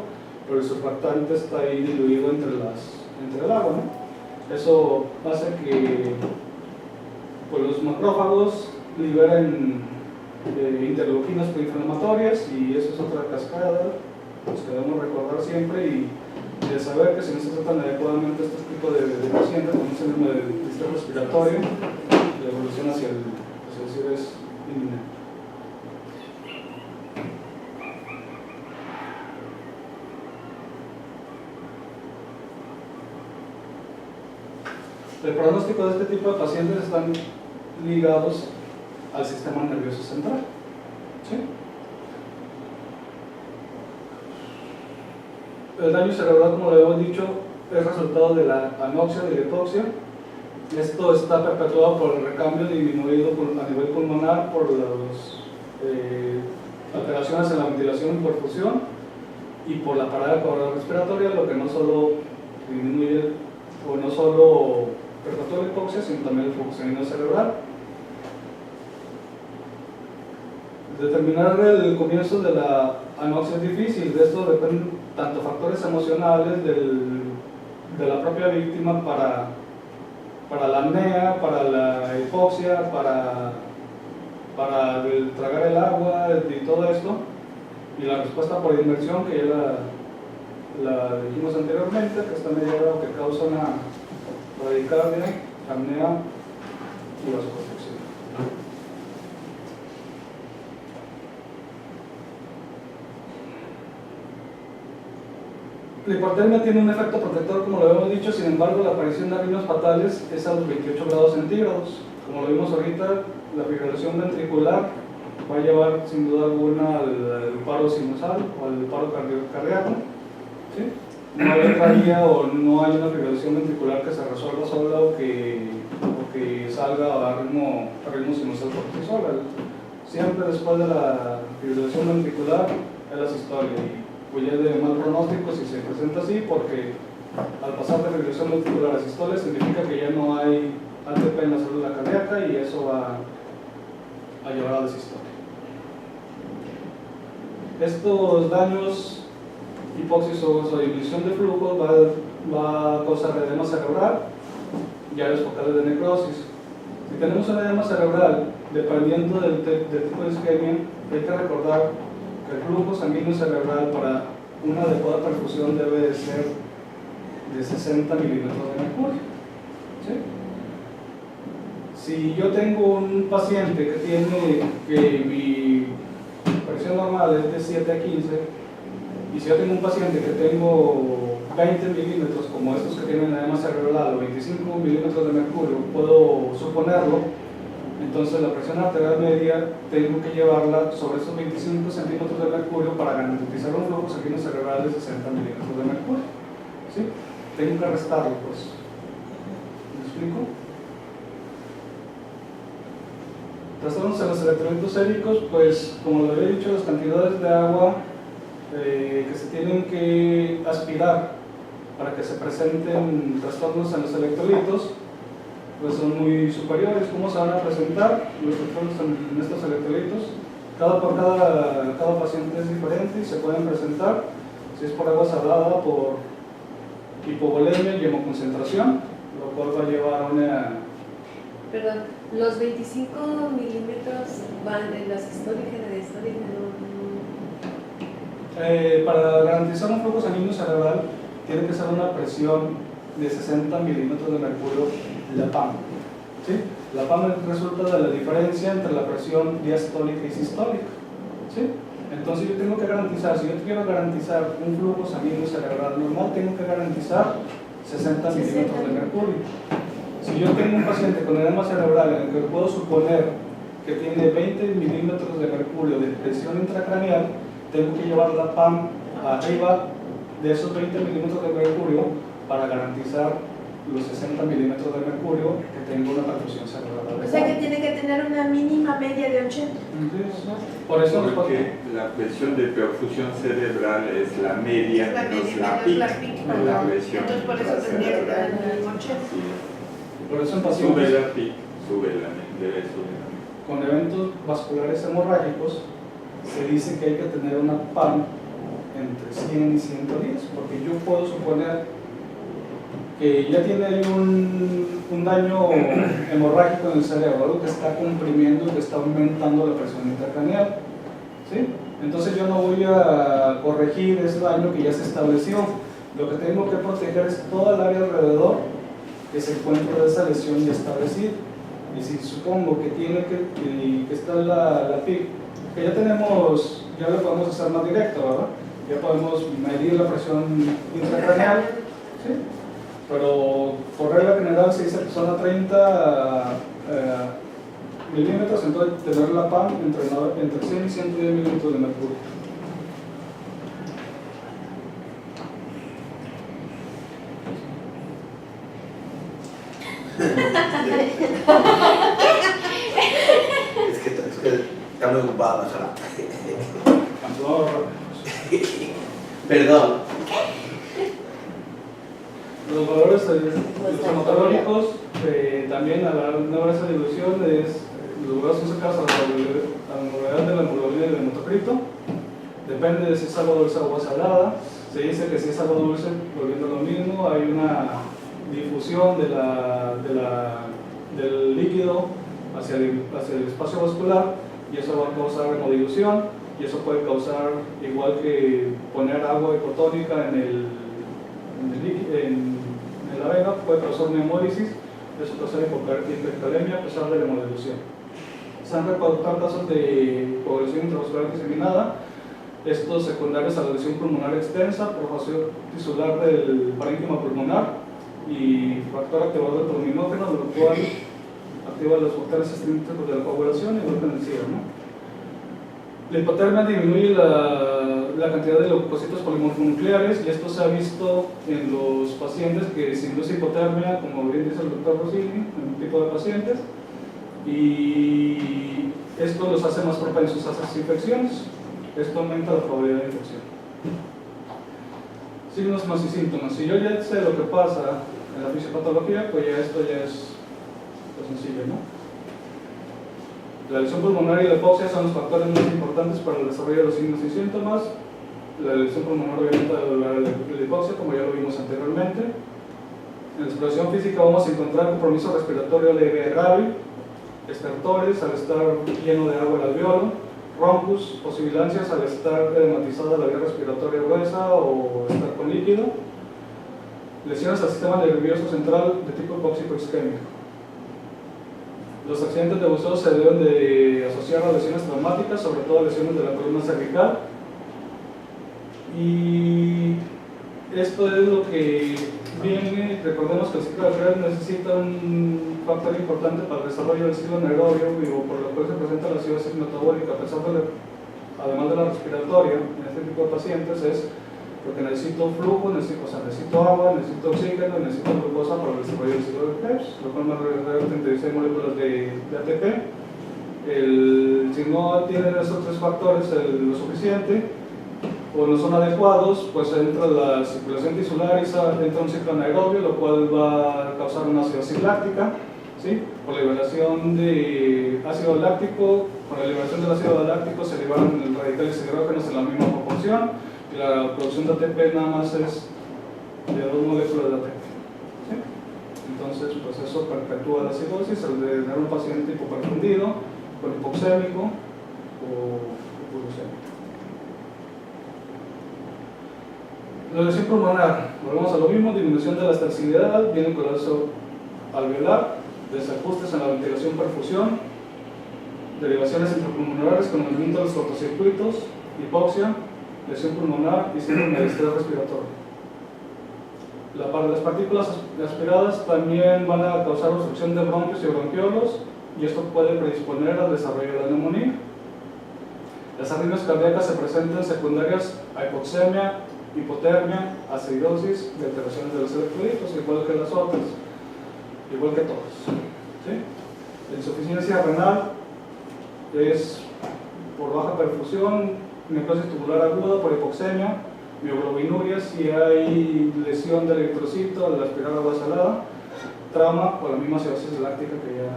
pero el surfactante está ahí diluido entre el agua, ¿no? Eso hace que pues, los macrófagos liberen interleuquinas proinflamatorias, y eso es otra cascada pues, que debemos recordar siempre, y de saber que si no se tratan adecuadamente este tipo de pacientes con un síndrome de distrés respiratorio, la evolución hacia el SIDA es inminente. El pronóstico de este tipo de pacientes están ligados al sistema nervioso central, ¿sí? El daño cerebral, como lo hemos dicho, es resultado de la anoxia y la hipoxia. Esto está perpetuado por el recambio disminuido a nivel pulmonar por las alteraciones en la ventilación y perfusión, y por la parada respiratoria, lo que no solo disminuye o no solo perpetúa la hipoxia, sino también el funcionamiento cerebral. Determinar el comienzo de la anoxia es difícil. De esto dependen tanto factores emocionales de la propia víctima para la apnea, para la hipoxia, para el tragar el agua y todo esto, y la respuesta por inmersión, que ya la dijimos anteriormente, que está mediada o que causa una bradicardia, apnea y vasoconstricción. La hipotermia tiene un efecto protector, como lo hemos dicho. Sin embargo, la aparición de arritmias fatales es a los 28 grados centígrados. Como lo vimos ahorita, la fibrilación ventricular va a llevar sin duda alguna al paro sinusal o al paro cardíaco, ¿sí? No hay otra vía, o no hay una fibrilación ventricular que se resuelva sola o que salga a ritmo sinusal por sí sola. Siempre después de la fibrilación ventricular es la sistolia, y pues ya es de mal pronóstico si se presenta así, porque al pasar de fibrilación ventricular a sistolia significa que ya no hay ATP en la célula cardíaca, y eso va a llevar a la sistolia. Estos daños, hipoxis o disminución de flujo, va a causar edema cerebral y áreas focales de necrosis. Si tenemos un edema cerebral, dependiendo del tipo de isquemia, hay que recordar que el flujo sanguíneo cerebral para una adecuada perfusión debe de ser de 60 milímetros de mercurio, ¿sí? Si yo tengo un paciente que mi presión normal es de 7 a 15, y si yo tengo un paciente que tengo 20 milímetros, como estos que tienen edema cerebral, o 25 milímetros de mercurio, puedo suponerlo, Entonces la presión arterial media tengo que llevarla sobre esos 25 centímetros de mercurio para garantizar un flujo sanguíneo cerebral de 60 milímetros de mercurio. ¿Sí? Tengo que restarlo, pues. ¿Me explico? Trastornos en los electrolitos séricos, pues como lo había dicho, las cantidades de agua que se tienen que aspirar para que se presenten trastornos en los electrolitos pues son muy superiores. ¿Cómo se van a presentar los trastornos en estos electrolitos? Cada paciente es diferente y se pueden presentar, si es por agua salada, por hipovolemia y hemoconcentración, lo cual va a llevar a una... Perdón, los 25 milímetros van en la sistólica y la diastólica, para garantizar un flujo sanguíneo cerebral tiene que ser una presión de 60 milímetros de mercurio, la PAM. ¿Sí? La PAM resulta de la diferencia entre la presión diastólica y sistólica. ¿Sí? Entonces yo tengo que garantizar, si yo quiero garantizar un flujo sanguíneo cerebral normal, tengo que garantizar 60 milímetros de mercurio. Si yo tengo un paciente con edema cerebral en el que puedo suponer que tiene 20 milímetros de mercurio de presión intracraneal, tengo que llevar la PAM arriba de esos 20 milímetros de mercurio para garantizar los 60 milímetros de mercurio que tengo una perfusión cerebral adecuada. O sea que tiene que tener una mínima media de 80. Por eso porque la presión de perfusión cerebral es la media, Es la menos media, la menos la PIC, PIC. no la presión Entonces por eso tendría que cerebral. estar en 80. Por eso en Sube pacientes la PIC, sube la debe subir. con eventos vasculares hemorrágicos se dice que hay que tener una PAM entre 100 y 110, porque yo puedo suponer que ya tiene ahí un daño hemorrágico en el cerebro, algo que está comprimiendo y que está aumentando la presión intracraneal. ¿Sí? Entonces yo no voy a corregir ese daño que ya se estableció. Lo que tengo que proteger es toda el área alrededor que se encuentra de esa lesión ya establecida. Y si supongo que tiene que está la PIC, que ya tenemos, ya lo podemos hacer más directo, ¿verdad? Ya podemos medir la presión intracraneal, ¿sí? Pero por regla general se dice que son a 30 milímetros, entonces tener la PAM entre 100 y 110 milímetros de mercurio. Es que está muy ocupado, ojalá. Perdón. Los valores hematológicos también a la nueva esa dilución los valores son cercanos a la normalidad de la hemoglobina y del hematocrito. Depende de si es agua dulce o agua salada. Se dice que si es agua dulce, volviendo a lo mismo, hay una difusión del líquido hacia el espacio vascular y eso va a causar hemodilución y eso puede causar, igual que poner agua hipotónica en la vena, puede causar una hemólisis, eso causa hipocardia y hipercalemia a pesar de la hemodilución. Se han reportado casos de coagulación intravascular diseminada, estos secundarios a la lesión pulmonar extensa, perforación tisular del parénquima pulmonar y factor activador del pulminógeno, lo cual activa los factores extrínsecos de la coagulación y bloquea el cierre, ¿no? La hipotermia disminuye la cantidad de leucocitos polimorfonucleares y esto se ha visto en los pacientes que se induce hipotermia, como bien dice el doctor Rossini, en un tipo de pacientes, y esto los hace más propensos a esas infecciones. Esto aumenta la probabilidad de infección. Signos más y síntomas. Si yo ya sé lo que pasa en la fisiopatología, pues ya esto ya es sencillo, ¿no? La lesión pulmonar y la hipoxia son los factores más importantes para el desarrollo de los signos y síntomas. La lesión pulmonar obviamente la hipoxia, como ya lo vimos anteriormente. En la exploración física vamos a encontrar compromiso respiratorio leve y grave, estertores al estar lleno de agua el alveolo, roncus o sibilancias al estar edematizada la vía respiratoria gruesa o estar con líquido, lesiones al sistema nervioso central de tipo hipóxico isquémico. Los accidentes de buceo se deben de asociar a lesiones traumáticas, sobre todo lesiones de la columna cervical, y esto es lo que bien, recordemos que el ciclo de Krebs necesita un factor importante para el desarrollo del ciclo anaerobio, por lo cual se presenta la acidosis metabólica, además de la respiratoria, en este tipo de pacientes es porque necesito flujo, necesito agua, necesito oxígeno, necesito glucosa para el desarrollo del ciclo de Krebs, lo cual me refiere a 36 moléculas de ATP. Si no tienen esos tres factores lo suficiente, o no son adecuados, pues entra la circulación tisular y entra un ciclo anaerobio, lo cual va a causar una acidosis láctica, ¿sí? Por liberación de ácido láctico, con la liberación del ácido láctico se liberan radicales hidrógenos en la misma proporción, y la producción de ATP nada más es de 2 moléculas de ATP, ¿sí? Entonces, pues eso perpetúa la acidosis, al de tener un paciente hipoperfundido, con hipoxémico o hipoglucémico. La lesión pulmonar, volvemos a lo mismo, disminución de la elasticidad, viene con colapso alveolar, desajustes en la ventilación perfusión, derivaciones intrapulmonares con aumento de los cortocircuitos, hipoxia, lesión pulmonar y síndrome de estrés respiratorio. Las partículas aspiradas también van a causar obstrucción de bronquios y bronquiolos, y esto puede predisponer al desarrollo de la neumonía. Las arritmias cardíacas se presentan secundarias a hipoxemia, hipotermia, acidosis y alteraciones de los electrolitos, igual que las otras, igual que todos, ¿sí? La insuficiencia renal es por baja perfusión, necrosis tubular aguda por hipoxemia, mioglobinuria si hay lesión del eritrocito al aspirar agua salada, trauma o la misma acidosis láctica que ya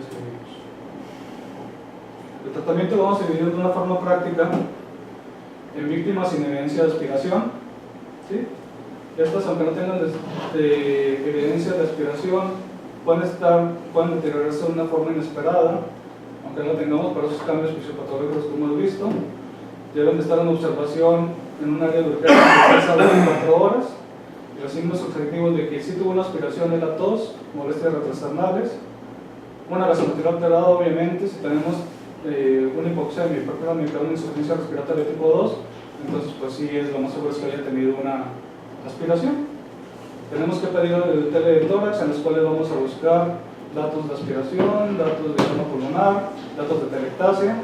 escribimos. El tratamiento lo vamos a dividir de una forma práctica en víctimas sin evidencia de aspiración, ¿sí? Estas, aunque no tengan evidencia de aspiración, pueden deteriorarse de una forma inesperada, aunque no tengamos por esos cambios fisiopatológicos que hemos visto. Deben de estar en observación en un área de urgencia de 3 a 24 horas. Y los signos objetivos de que sí tuvo una aspiración es la tos, molestias retrasernales, una gasometría alterada, obviamente, si tenemos una hipoxemia y prácticamente una insuficiencia respiratoria tipo 2, entonces pues sí es lo más seguro es que haya tenido una aspiración. Tenemos que pedir el tele de tórax, en los cuales vamos a buscar datos de aspiración, datos de zona pulmonar, datos de telectasia,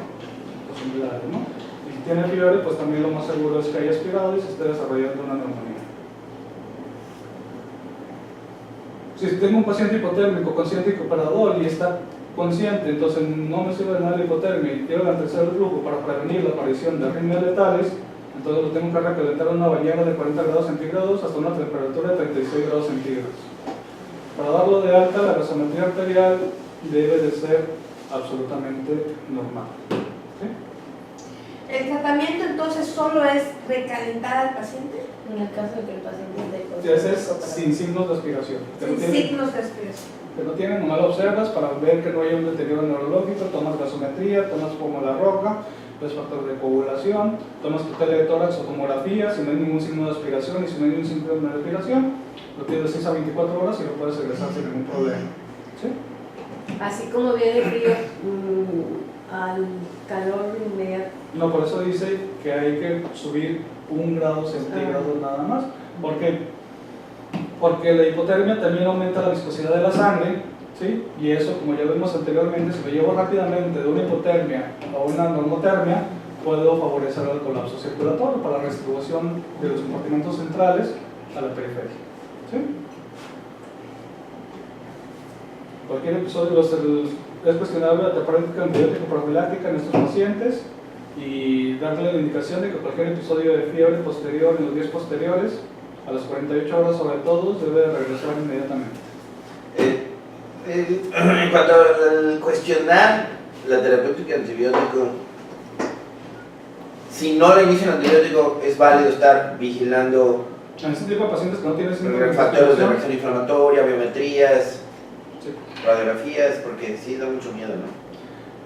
posibilidades, ¿no? Y si tiene fiebre, pues también lo más seguro es que haya aspirado y se esté desarrollando una neumonía. Si tengo un paciente hipotérmico, consciente y cooperador y está consciente, entonces no me sirve de nada la hipotermia y quiero garantizar el flujo para prevenir la aparición de arritmias letales, entonces lo tengo que recalentar en una bañera de 40 grados centígrados hasta una temperatura de 36 grados centígrados. Para darlo de alta, la gasometría arterial debe de ser absolutamente normal. ¿Sí? ¿El tratamiento entonces solo es recalentar al paciente? En el caso de que el paciente esté Si ese es sin signos de aspiración. Sin signos de aspiración. Que no tienen, nomás lo observas para ver que no hay un deterioro neurológico, tomas gasometría, tomas como la roca, ves factor de coagulación, tomas tu tele de tórax o tomografía, si no hay ningún signo de aspiración y si no hay ningún signo de aspiración, lo tienes de 6 a 24 horas y lo puedes egresar sin ningún problema. ¿Sí? Así como viene frío al calor inmediato. No, por eso dice que hay que subir 1 grado centígrado nada más. ¿Por qué? Porque la hipotermia también aumenta la viscosidad de la sangre, ¿sí? Y eso, como ya vimos anteriormente, si lo llevo rápidamente de una hipotermia a una normotermia, puedo favorecer el colapso circulatorio para la redistribución de los compartimentos centrales a la periferia. ¿Sí? Cualquier episodio es cuestionable la práctica antibiótico profiláctica en estos pacientes y darle la indicación de que cualquier episodio de fiebre posterior en los días posteriores, a las 48 horas sobre todo, debe regresar inmediatamente. En cuanto al cuestionar la terapéutica antibiótico, si no le inicia el antibiótico, es válido estar vigilando En este tipo de pacientes que no tienen síndrome de factores de aspiración, reacción inflamatoria, biometrías, sí. radiografías, porque sí da mucho miedo, ¿no?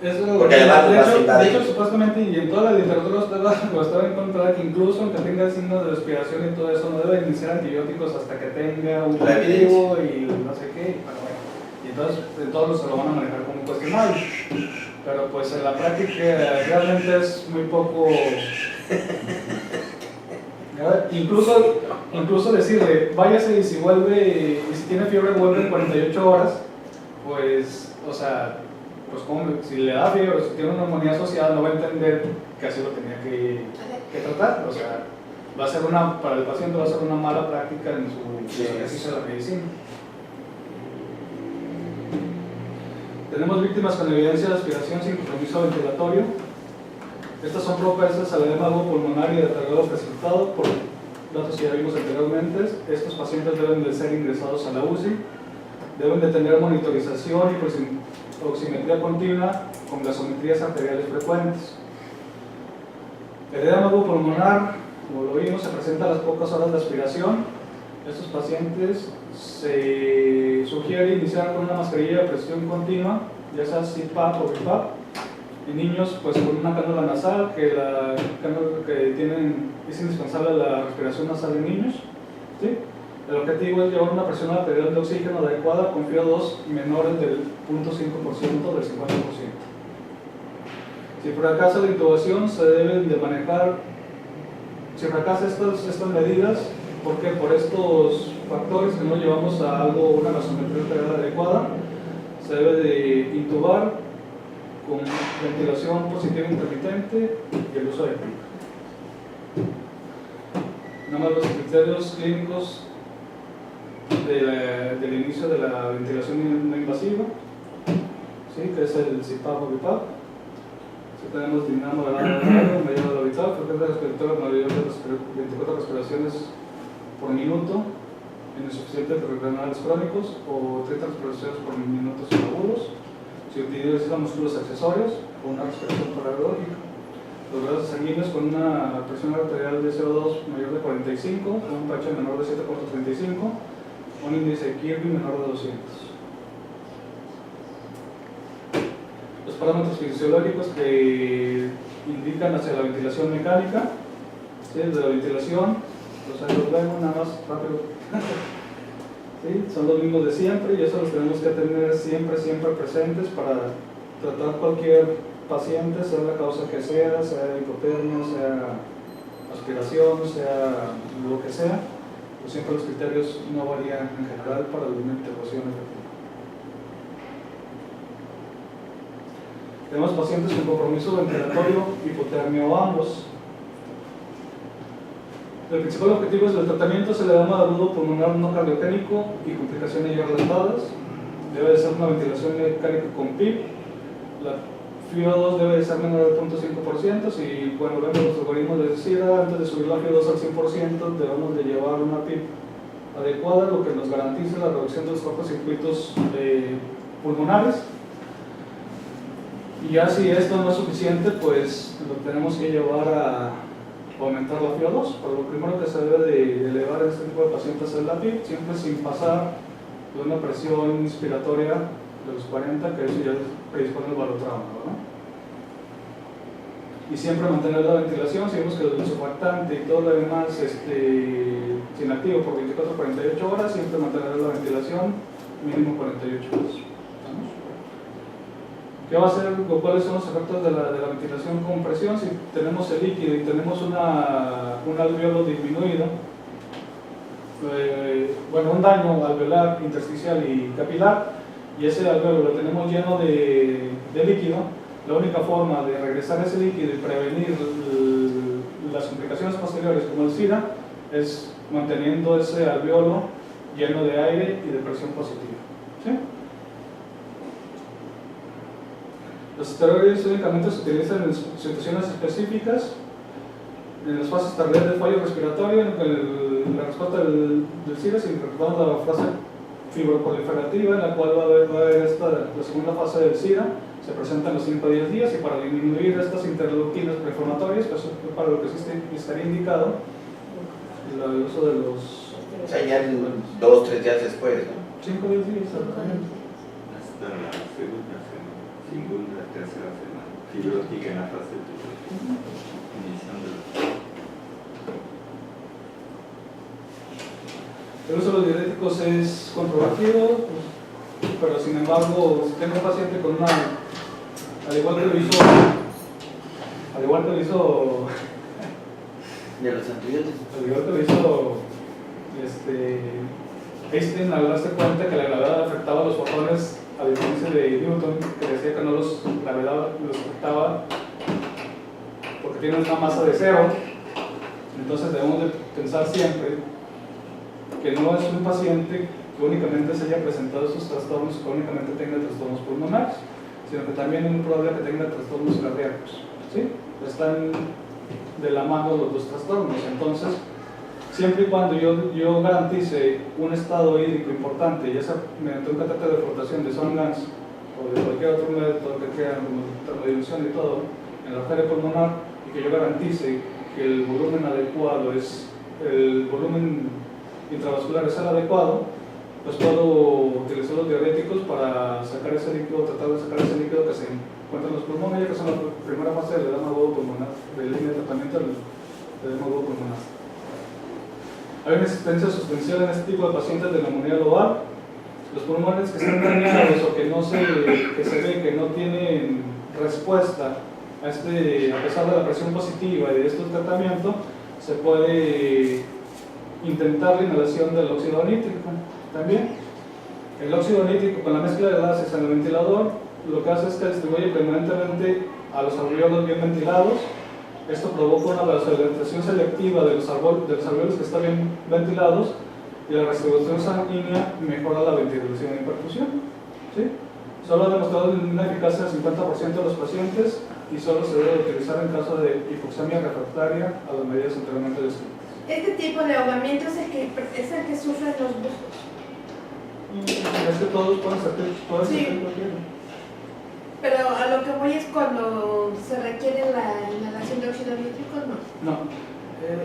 Eso, Porque además de vas a hecho, invadir. supuestamente, y en toda la literatura estaba encontrada que incluso aunque tenga signos de respiración y todo eso, no debe iniciar antibióticos hasta que tenga un La cultivo y no sé qué, pero bueno. Y entonces todos se lo van a manejar como cuestionable. Pero pues en la práctica realmente es muy poco Incluso decirle, váyase y si vuelve, y si tiene fiebre vuelve en 48 horas, pues, o sea, pues si le da fiebre o si tiene una neumonía asociada, no va a entender que así lo tenía que tratar. O sea, para el paciente va a ser una mala práctica en su ejercicio de la medicina. Tenemos víctimas con evidencia de aspiración sin compromiso ventilatorio. Estas son propensas al edema pulmonar y deterioro precipitado por datos que ya vimos anteriormente. Estos pacientes deben de ser ingresados a la UCI, deben de tener monitorización y oximetría continua con gasometrías arteriales frecuentes. El edema pulmonar, como lo vimos, se presenta a las pocas horas de aspiración. Estos pacientes se sugiere iniciar con una mascarilla de presión continua, ya sea CPAP o BiPAP. En niños, pues con una cánula nasal, que es indispensable la respiración nasal en niños. ¿Sí? El objetivo es llevar una presión arterial de oxígeno adecuada con FiO2 menores del 0.5% del 50%. Si fracasa la intubación, se deben de manejar. Si fracasa estas medidas, ¿por qué? Por estos factores que no llevamos a una gasometría arterial adecuada, se debe de intubar con ventilación positiva intermitente y el uso de PIC. Nada más los criterios clínicos del inicio de la ventilación no invasiva, ¿sí? Que es el CPAP o BiPAP. Tenemos dinamo de radio, medio de orbital, frecuencia respiratoria mayor de 24 respiraciones por minuto en insuficientes renales crónicos o 30 respiraciones por minuto sin agudos. Si utilizan músculos accesorios o una respiración paralógica. Los grados sanguíneos con una presión arterial de CO2 mayor de 45, un pH menor de 7.35, un índice de Kirby menor de 200. Los parámetros fisiológicos que indican hacia la ventilación mecánica, ¿sí? Desde la ventilación, los vemos nada más rápido. ¿Sí? Son los mismos de siempre y eso los tenemos que tener siempre presentes para tratar cualquier paciente, sea la causa que sea hipotermia, sea aspiración, sea lo que sea, pues siempre los criterios no varían en general para una intervención efectiva. Tenemos pacientes con compromiso ventilatorio, hipotermia o ambos. El principal objetivo del tratamiento es el edema agudo pulmonar no cardiogénico y complicaciones ya relatadas. Debe de ser una ventilación mecánica con PIP. La FiO2 debe de ser menor del 0.5%. Si vemos los algoritmos de SIDA, antes de subir la FiO2 al 100%, debemos de llevar una PIP adecuada, lo que nos garantice la reducción de los cortocircuitos pulmonares. Y ya si esto no es suficiente, pues lo tenemos que llevar a aumentar la FiO2, pero lo primero que se debe de elevar en este tipo de pacientes es la PIP, siempre sin pasar de una presión inspiratoria de los 40, que eso ya predispone al barotrauma, ¿no? Y siempre mantener la ventilación, si vemos que el surfactante y todo lo demás sin activo por 24-48 horas, siempre mantener la ventilación mínimo 48 horas. ¿Qué va a hacer? ¿Cuáles son los efectos de la ventilación con presión? Si tenemos el líquido y tenemos un alveolo disminuido, un daño alveolar, intersticial y capilar, y ese alveolo lo tenemos lleno de líquido, la única forma de regresar ese líquido y prevenir las complicaciones posteriores como el SIDA es manteniendo ese alveolo lleno de aire y de presión positiva. ¿Sí? Los esteroides únicamente se utilizan en situaciones específicas, en las fases tardías del fallo respiratorio, en la respuesta del SIDA, si recordamos la fase fibroproliferativa, en la cual va a haber la segunda fase del SIDA, se presenta en los 5 a 10 días, y para disminuir estas interleuquinas preinflamatorias, pues para lo que estaría indicado el uso de los... O sea, ya 2-3 días después, ¿no? 5 o 10 días, exactamente. Hasta la segunda, tercera semana, fibrótica en la fase de iniciando. El uso de los diuréticos es controvertido, pero sin embargo, si tengo un paciente con al igual que lo hizo De los antibióticos. El video que lo hizo Einstein al darse cuenta que la gravedad afectaba a los fotones, a diferencia de Newton, que decía que no la gravedad los afectaba porque tienen una masa de cero. Entonces debemos de pensar siempre que no es un paciente que únicamente se haya presentado sus trastornos, que únicamente tenga trastornos pulmonares, sino que también es muy probable que tenga trastornos cardíacos. ¿Sí? Están de la mano los dos trastornos. Entonces, siempre y cuando yo garantice un estado hídrico importante, ya sea mediante un catéter de flotación de Swan-Ganz o de cualquier otro método que crean, como termodilución y todo, en la arteria pulmonar, y que yo garantice que el volumen adecuado el volumen intravascular es el adecuado, pues puedo utilizar los diuréticos para sacar ese líquido, tratar de sacar ese líquido que se encuentra en los pulmones, ya que son la primera fase del edema agudo pulmonar, del línea de tratamiento del edema agudo pulmonar. Hay una existencia sustancial en este tipo de pacientes de neumonía global. Los pulmones que están dañados o que se ve que no tienen respuesta a pesar de la presión positiva y de este tratamiento, se puede intentar la inhalación del óxido nítrico. También el óxido nítrico con la mezcla de gases en el ventilador lo que hace es que distribuye permanentemente a los alveolos bien ventilados. Esto provoca una vasodilatación selectiva de los alveolos que están bien ventilados, y la redistribución sanguínea mejora la ventilación y perfusión. ¿Sí? Solo ha demostrado una eficacia del 50% de los pacientes, y solo se debe utilizar en caso de hipoxemia refractaria a las medidas anteriormente descritas. Este tipo de ahogamiento es el que sufren los buzos. Es que todos pueden sentir Sí. Pero a lo que voy es cuando se requiere la inhalación de óxido nítrico, no. No,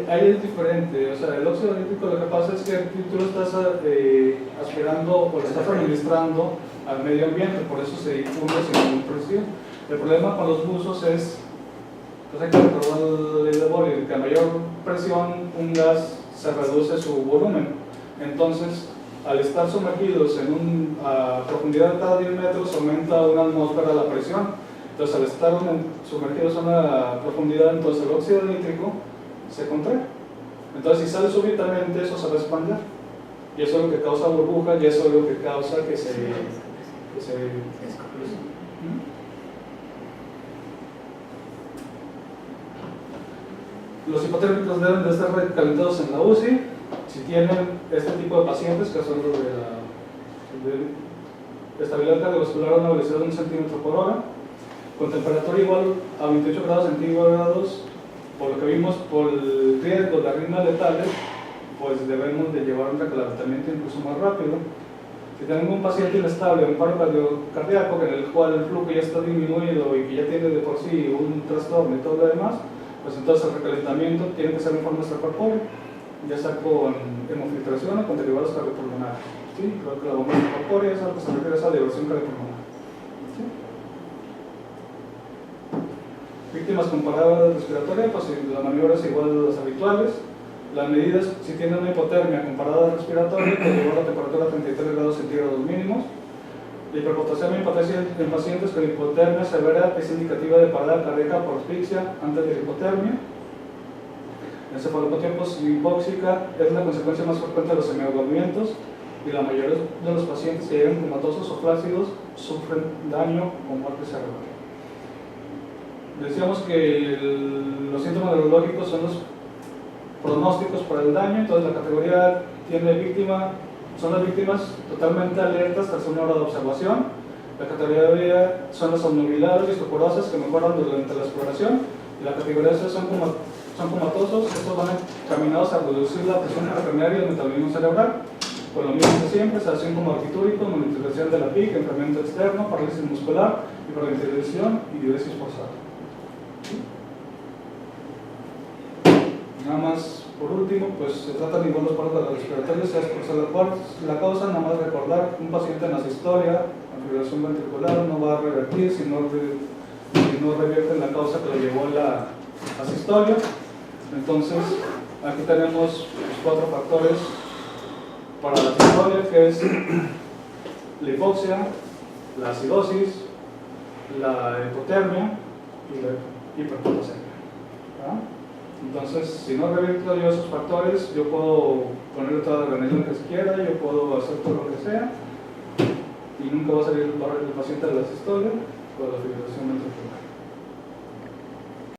ahí es diferente. O sea, el óxido nítrico lo que pasa es que tú lo estás aspirando o lo estás administrando al medio ambiente, por eso se difunde sin ninguna presión. El problema con los buzos es, pues hay que recordar la ley de Boyle, que a mayor presión un gas se reduce su volumen. Entonces, al estar sumergidos a profundidad de cada 10 metros, aumenta una atmósfera la presión. Entonces, al estar sumergidos a una profundidad, entonces el óxido nítrico se contrae. Entonces, si sale súbitamente, eso se va a expandir. Y eso es lo que causa burbujas, y eso es lo que causa que se Los hipotérmicos deben de estar recalentados en la UCI. Si tienen este tipo de pacientes, que son los de estabilidad cardiovascular a una velocidad de 1 centímetro por hora, con temperatura igual a 28 grados centígrados, por lo que vimos, por el riesgo de arritmias letales, pues debemos de llevar un recalentamiento incluso más rápido. Si tenemos un paciente inestable, un paro cardíaco, en el cual el flujo ya está disminuido y que ya tiene de por sí un trastorno y todo lo demás, pues entonces el recalentamiento tiene que ser en forma extracorpórea, ya sea con hemofiltración o con derivados cardiopulmonares. ¿Sí? Creo que la bomba extracorpórea es a lo que se refiere a esa diversión cardiopulmonar. ¿Sí? Víctimas con parada respiratoria, pues la maniobra es igual a las habituales. Las medidas, si tienen una hipotermia con parada respiratoria, pues llevar la temperatura a 33 grados centígrados mínimos. La hiperpotasemia en pacientes con hipotermia severa es indicativa de parada cardíaca por asfixia antes de la hipotermia. La encefalopatía hipóxica es la consecuencia más frecuente de los semiahogamientos, y la mayoría de los pacientes que llegan comatosos o flácidos sufren daño o muerte cerebral. Decíamos que los síntomas neurológicos son los pronósticos para el daño. Entonces la categoría son las víctimas totalmente alertas tras una hora de observación. La categoría B son las obnubiladas y estuporosas que mejoran durante la exploración. Y la categoría C son comatosos. Estos van encaminados a reducir la presión intracraniana y el metabolismo cerebral. Con lo mismo que siempre, sedación como barbitúrico, monitorización de la PIC, enfriamiento externo, parálisis muscular, hiperventilación y diuresis forzada. Nada más, por último, pues se tratan igual los paros respiratorios, sea por la causa, nada más recordar, un paciente en asistolia, con fibrilación ventricular, no va a revertir si no revierte la causa que lo llevó a la asistolia. Entonces, aquí tenemos los 4 factores para la asistolia, que es la hipoxia, la acidosis, la hipotermia y la hiperpotasemia. Entonces, si no revierto yo esos factores, yo puedo ponerle toda la organización que se quiera, yo puedo hacer todo lo que sea, y nunca va a salir el paciente de la sistolia o de la fibrilación ventricular.